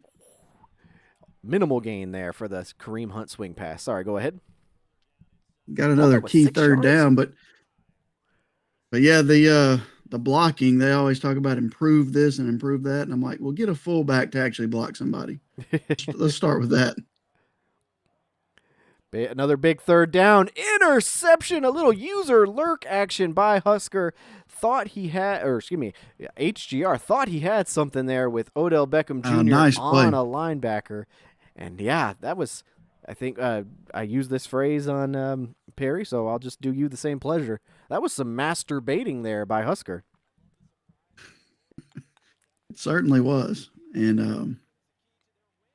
Speaker 1: Minimal gain there for the Kareem Hunt swing pass. Sorry, go ahead.
Speaker 2: got
Speaker 1: Thought
Speaker 2: another
Speaker 1: that was
Speaker 2: key
Speaker 1: 6
Speaker 2: third
Speaker 1: yards.
Speaker 2: down, but yeah, the blocking, they always talk about improve this and improve that. And I'm like, well, get a fullback to actually block somebody. Let's start with that.
Speaker 1: Another big 3rd down. Interception. A little user lurk action by Husker. HGR thought he had something there with Odell Beckham Jr.
Speaker 2: Nice
Speaker 1: on
Speaker 2: play.
Speaker 1: a linebacker. And yeah, that was, I think, I used this phrase on Perry, so I'll just do you the same pleasure. That was some masturbating there by Husker.
Speaker 2: It certainly was. And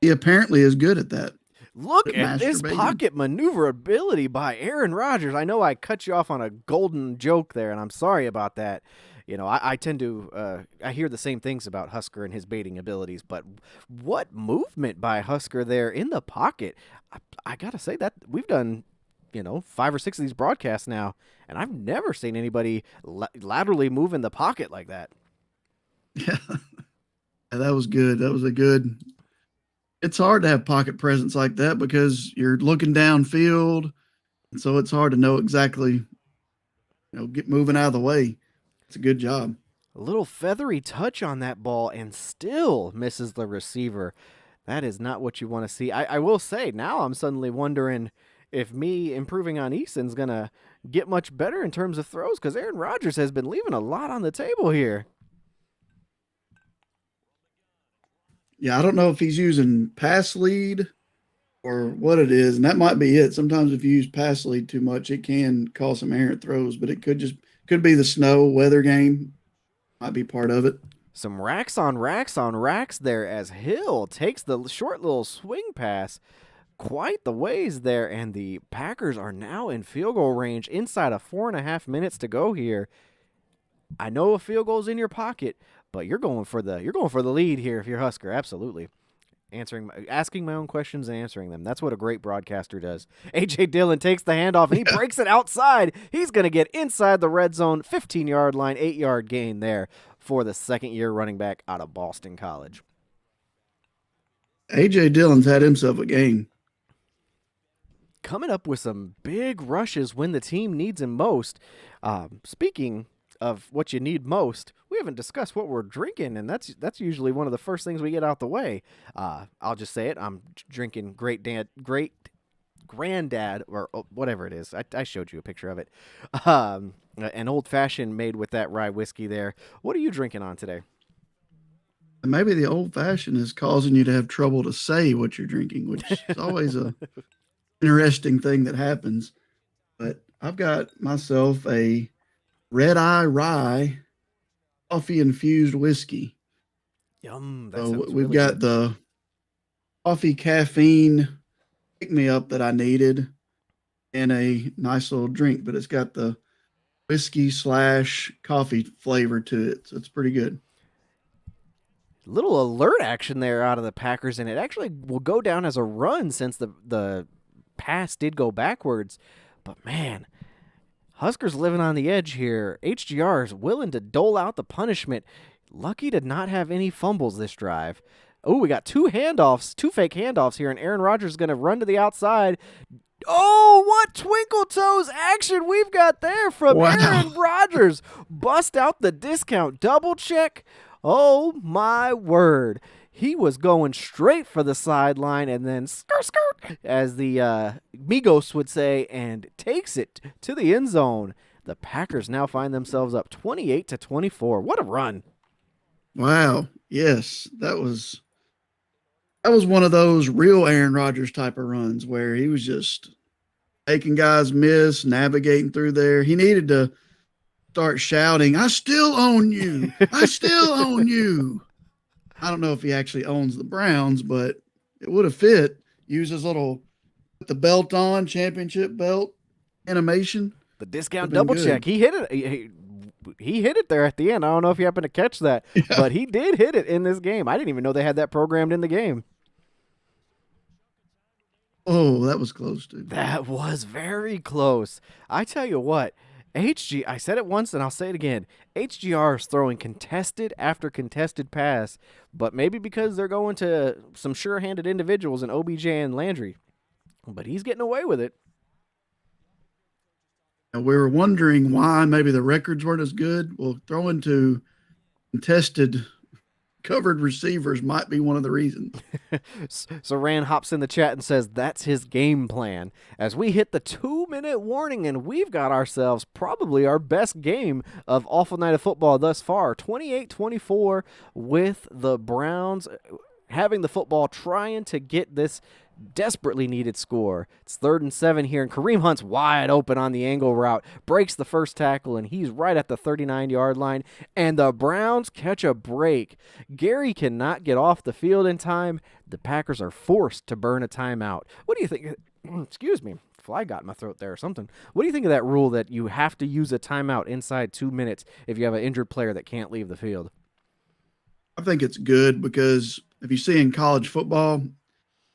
Speaker 2: he apparently is good at that,
Speaker 1: Look
Speaker 2: at
Speaker 1: at this
Speaker 2: masturbating.
Speaker 1: pocket maneuverability by Aaron Rodgers. I know I cut you off on a golden joke there, and I'm sorry about that. You know, I tend to I hear the same things about Husker and his baiting abilities, but what movement by Husker there in the pocket? I gotta say that we've done 5 or 6 of these broadcasts now, and I've never seen anybody laterally move in the pocket like that.
Speaker 2: Yeah, that was good. That was a good. It's hard to have pocket presence like that because you're looking downfield, and so it's hard to know exactly, get moving out of the way. It's a good job.
Speaker 1: A little feathery touch on that ball and still misses the receiver. That is not what you want to see. I will say, now I'm suddenly wondering if me improving on Eason's going to get much better in terms of throws because Aaron Rodgers has been leaving a lot on the table here.
Speaker 2: Yeah, I don't know if he's using pass lead or what it is, and that might be it. Sometimes if you use pass lead too much, it can cause some errant throws, but it could be the snow weather game, might be part of it.
Speaker 1: Some racks on racks on racks there as Hill takes the short little swing pass quite the ways there, and the Packers are now in field goal range inside of 4.5 minutes to go here. I know a field goal's in your pocket, but you're going for the lead here if you're Husker. Absolutely. Asking my own questions and answering them. That's what a great broadcaster does. A.J. Dillon takes the handoff and he breaks it outside. He's going to get inside the red zone, 15-yard line, 8-yard gain there for the second-year running back out of Boston College.
Speaker 2: AJ Dillon's had himself a game.
Speaker 1: Coming up with some big rushes when the team needs him most. Speaking of what you need most, we haven't discussed what we're drinking, and that's usually one of the first things we get out the way. I'll just say it. I'm drinking Great Granddad, or whatever it is. I showed you a picture of it. An old fashioned made with that rye whiskey there. What are you drinking on today?
Speaker 2: And maybe the old fashioned is causing you to have trouble to say what you're drinking, which is always a interesting thing that happens. But I've got myself a red eye rye coffee infused whiskey.
Speaker 1: Yum, that
Speaker 2: So
Speaker 1: sounds
Speaker 2: we've
Speaker 1: really
Speaker 2: got
Speaker 1: good.
Speaker 2: the coffee caffeine pick me up that I needed and a nice little drink, but it's got the whiskey slash coffee flavor to it. So it's pretty good.
Speaker 1: Little alert action there out of the Packers, and it actually will go down as a run since the pass did go backwards. But man, Huskers living on the edge here. HGR is willing to dole out the punishment. Lucky to not have any fumbles this drive. Oh, we got two fake handoffs here, and Aaron Rodgers is going to run to the outside. Oh, what twinkle toes action we've got there from
Speaker 2: Wow.
Speaker 1: Aaron Rodgers. Bust out the discount double check. Oh, my word. He was going straight for the sideline and then skirt, as the Migos would say, and takes it to the end zone. The Packers now find themselves up 28-24. What a run.
Speaker 2: Wow. Yes, that was one of those real Aaron Rodgers type of runs where he was just making guys miss, navigating through there. He needed to start shouting, "I still own you. I still own you." I don't know if he actually owns the Browns, but it would have fit. Use his little put the belt on, championship belt animation.
Speaker 1: The
Speaker 2: Would have
Speaker 1: discount
Speaker 2: been
Speaker 1: double
Speaker 2: good.
Speaker 1: check. He hit it. He hit it there at the end. I don't know if you happened to catch that,
Speaker 2: Yeah.
Speaker 1: but he did hit it in this game. I didn't even know they had that programmed in the game.
Speaker 2: Oh, that was close too.
Speaker 1: That was very close. I tell you what, I said it once and I'll say it again. HGR is throwing contested after contested pass, but maybe because they're going to some sure-handed individuals in OBJ and Landry. But he's getting away with it.
Speaker 2: And we were wondering why maybe the records weren't as good. Well, throwing to contested covered receivers might be one of the reasons.
Speaker 1: So Rand hops in the chat and says that's his game plan. As we hit the 2-minute warning, and we've got ourselves probably our best game of Awful Night of Football thus far. 28-24 with the Browns having the football, trying to get this desperately needed score. It's 3rd and 7 here, and Kareem Hunt's wide open on the angle route, breaks the first tackle, and he's right at the 39-yard line, and the Browns catch a break. Gary cannot get off the field in time. The Packers are forced to burn a timeout. What do you think? Excuse me. Fly got in my throat there or something. What do you think of that rule that you have to use a timeout inside 2 minutes if you have an injured player that can't leave the field?
Speaker 2: I think it's good because if you see in college football,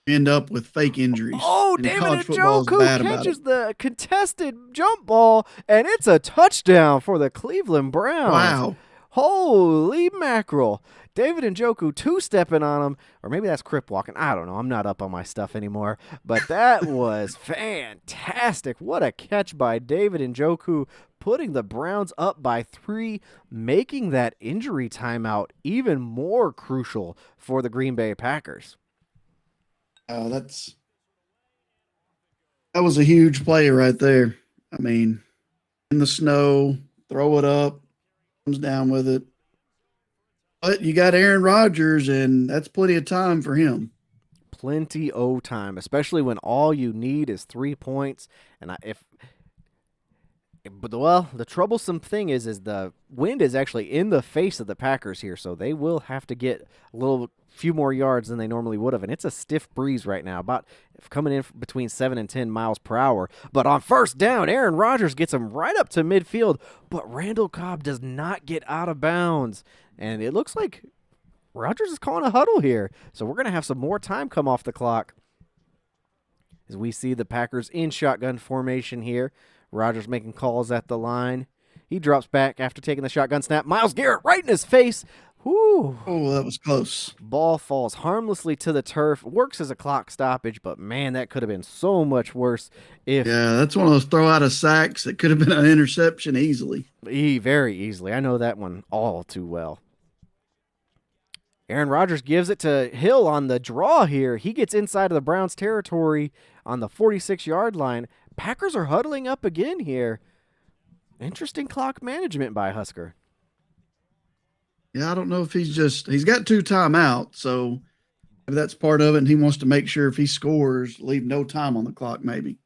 Speaker 2: you end up with fake injuries.
Speaker 1: Oh,
Speaker 2: And
Speaker 1: David
Speaker 2: college football is
Speaker 1: Njoku
Speaker 2: bad about it.
Speaker 1: catches the contested jump ball, and it's a touchdown for the Cleveland Browns.
Speaker 2: Wow.
Speaker 1: Holy mackerel. David Njoku two-stepping on him, or maybe that's crip walking. I don't know. I'm not up on my stuff anymore. But that was fantastic. What a catch by David Njoku, putting the Browns up by 3, making that injury timeout even more crucial for the Green Bay Packers.
Speaker 2: That was a huge play right there. I mean, in the snow, throw it up, comes down with it. But you got Aaron Rodgers, and that's plenty of time for him.
Speaker 1: Plenty of time, especially when all you need is 3 points. And the troublesome thing is the wind is actually in the face of the Packers here, so they will have to get a few more yards than they normally would have. And it's a stiff breeze right now, about coming in between 7 and 10 miles per hour. But on first down, Aaron Rodgers gets him right up to midfield, but Randall Cobb does not get out of bounds. And it looks like Rodgers is calling a huddle here, so we're going to have some more time come off the clock. As we see the Packers in shotgun formation here. Rodgers making calls at the line. He drops back after taking the shotgun snap. Myles Garrett right in his face. Whoo.
Speaker 2: Oh, that was close.
Speaker 1: Ball falls harmlessly to the turf. Works as a clock stoppage, but man, that could have been so much worse if
Speaker 2: Yeah, that's one of those throw out of sacks that could have been an interception easily.
Speaker 1: very easily. I know that one all too well. Aaron Rodgers gives it to Hill on the draw here. He gets inside of the Browns' territory on the 46-yard line. Packers are huddling up again here. Interesting clock management by Husker.
Speaker 2: Yeah, I don't know if he's got 2 timeouts, so maybe that's part of it. And he wants to make sure if he scores, leave no time on the clock, maybe.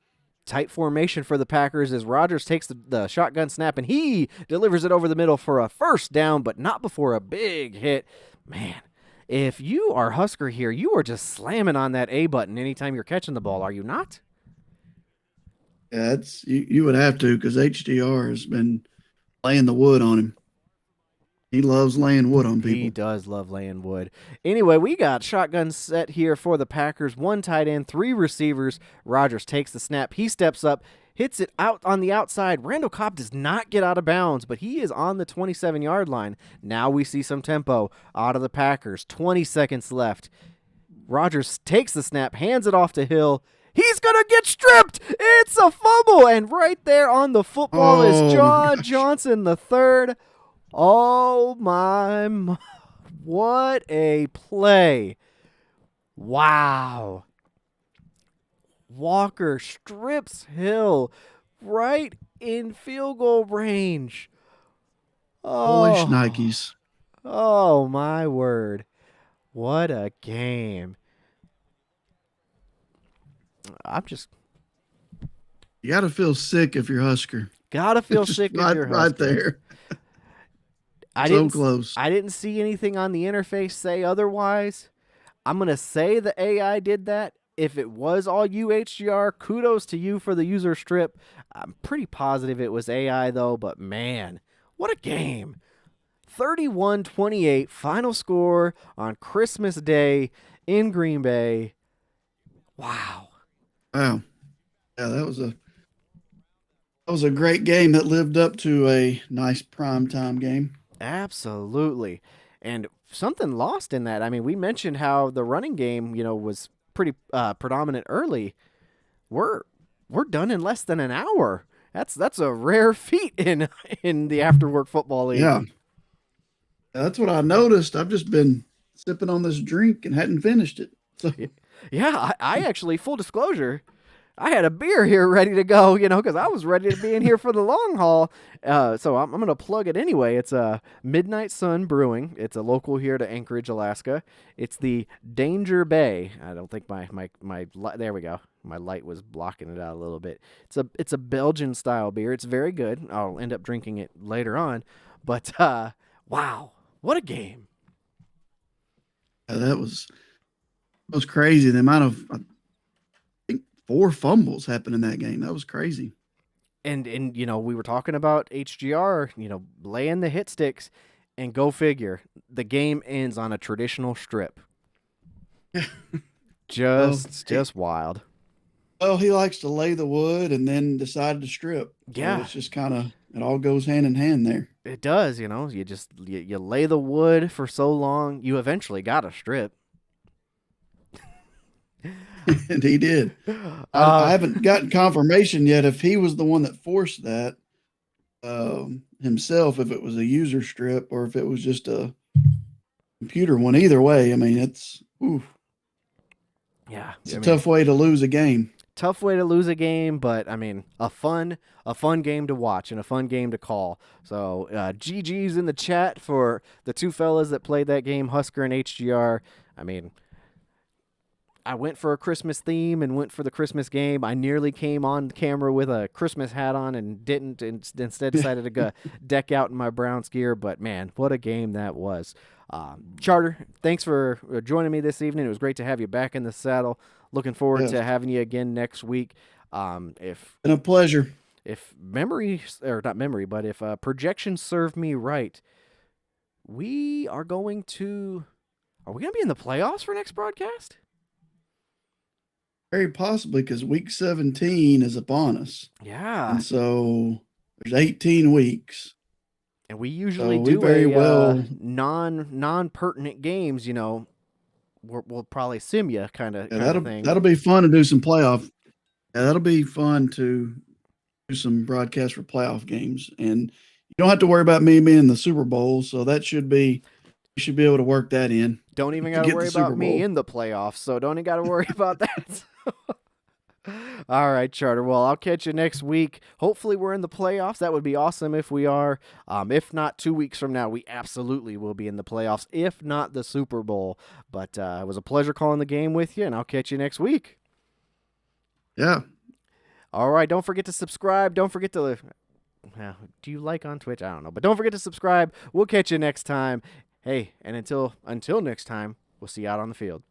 Speaker 1: Tight formation for the Packers as Rodgers takes the shotgun snap and he delivers it over the middle for a first down, but not before a big hit. Man, if you are Husker here, you are just slamming on that A button anytime you're catching the ball, are you not?
Speaker 2: Yeah, you would have to because HDR has been laying the wood on him. He loves laying wood on people.
Speaker 1: He does love laying wood. Anyway, we got shotgun set here for the Packers. 1 tight end, 3 receivers. Rodgers takes the snap. He steps up, hits it out on the outside. Randall Cobb does not get out of bounds, but he is on the 27-yard line. Now we see some tempo out of the Packers. 20 seconds left. Rodgers takes the snap, hands it off to Hill. He's going to get stripped. It's a fumble. And right there on the football is John Johnson III. Oh, my. What a play. Wow. Walker strips Hill, right in field goal range.
Speaker 2: Holy
Speaker 1: Oh,
Speaker 2: shnikes.
Speaker 1: oh my word. What a game. I'm just
Speaker 2: You got to feel sick if you're Husker.
Speaker 1: gotta feel
Speaker 2: It's just
Speaker 1: sick if
Speaker 2: right,
Speaker 1: you're
Speaker 2: right
Speaker 1: Husker.
Speaker 2: there.
Speaker 1: I
Speaker 2: So
Speaker 1: didn't
Speaker 2: close.
Speaker 1: I didn't see anything on the interface say otherwise. I'm gonna say the AI did that. If it was all UHGR, kudos to you for the user strip. I'm pretty positive it was AI though, but man, what a game. 31-28 final score on Christmas Day in Green Bay. Wow.
Speaker 2: Wow. Yeah, that was a great game that lived up to a nice prime time game.
Speaker 1: Absolutely. And something lost in that. I mean, we mentioned how the running game, was pretty predominant early. We're we're done in less than an hour. That's a rare feat in the afterwork football league.
Speaker 2: Yeah, that's what I noticed. I've just been sipping on this drink and hadn't finished it. So
Speaker 1: Yeah, I actually, full disclosure, I had a beer here ready to go, because I was ready to be in here for the long haul. So I'm going to plug it anyway. It's a Midnight Sun Brewing. It's a local here to Anchorage, Alaska. It's the Danger Bay. I don't think there we go. My light was blocking it out a little bit. It's a Belgian style beer. It's very good. I'll end up drinking it later on. But wow, what a game!
Speaker 2: that was crazy. The amount of I think 4 fumbles happened in that game. That was crazy.
Speaker 1: And we were talking about HGR, laying the hit sticks, and go figure, the game ends on a traditional strip.
Speaker 2: Well,
Speaker 1: Just wild.
Speaker 2: he likes to lay the wood and then decide to strip. So
Speaker 1: Yeah,
Speaker 2: it's just kind of it all goes hand in hand there.
Speaker 1: it does. You lay the wood for so long, you eventually got to strip.
Speaker 2: And he did. I
Speaker 1: Uh,
Speaker 2: haven't gotten confirmation yet if he was the one that forced that himself, if it was a user strip or if it was just a computer one. Either way, I mean,
Speaker 1: yeah,
Speaker 2: it's
Speaker 1: I
Speaker 2: a
Speaker 1: mean,
Speaker 2: tough way to lose a game.
Speaker 1: tough way to lose a game, but I mean, a fun game to watch and a fun game to call. So GG's in the chat for the two fellas that played that game, Husker and HGR. I mean, I went for a Christmas theme and went for the Christmas game. I nearly came on camera with a Christmas hat on and didn't, and instead decided to go deck out in my Browns gear. But man, what a game that was. Charter, thanks for joining me this evening. It was great to have you back in the saddle. Looking forward
Speaker 2: Yes,
Speaker 1: to having you again next week. If
Speaker 2: been a pleasure.
Speaker 1: memory, or not memory, but if projections serve me right, we are going to. Are we going to be in the playoffs for next broadcast?
Speaker 2: Very possibly because week 17 is upon us.
Speaker 1: Yeah.
Speaker 2: And so there's 18 weeks.
Speaker 1: And we usually
Speaker 2: So we
Speaker 1: do
Speaker 2: very
Speaker 1: a
Speaker 2: well,
Speaker 1: non pertinent games. We'll probably sim you
Speaker 2: yeah,
Speaker 1: kind of
Speaker 2: that'll
Speaker 1: thing.
Speaker 2: that'll be fun to do some playoff. Yeah, that'll be fun to do some broadcast for playoff games. And you don't have to worry about me being in the Super Bowl. So that should be, you should be able to work that in
Speaker 1: Don't even
Speaker 2: to
Speaker 1: got to
Speaker 2: get the
Speaker 1: worry
Speaker 2: Super
Speaker 1: about me
Speaker 2: Bowl.
Speaker 1: in the playoffs, so don't even got to worry about that. All right, Charter. Well, I'll catch you next week. Hopefully, we're in the playoffs. That would be awesome if we are. If not, 2 weeks from now, we absolutely will be in the playoffs, if not the Super Bowl. But it was a pleasure calling the game with you, and I'll catch you next week.
Speaker 2: Yeah.
Speaker 1: All right. Don't forget to subscribe. Don't forget to. Do you like on Twitch? I don't know. But don't forget to subscribe. We'll catch you next time. Hey, and until next time, we'll see you out on the field.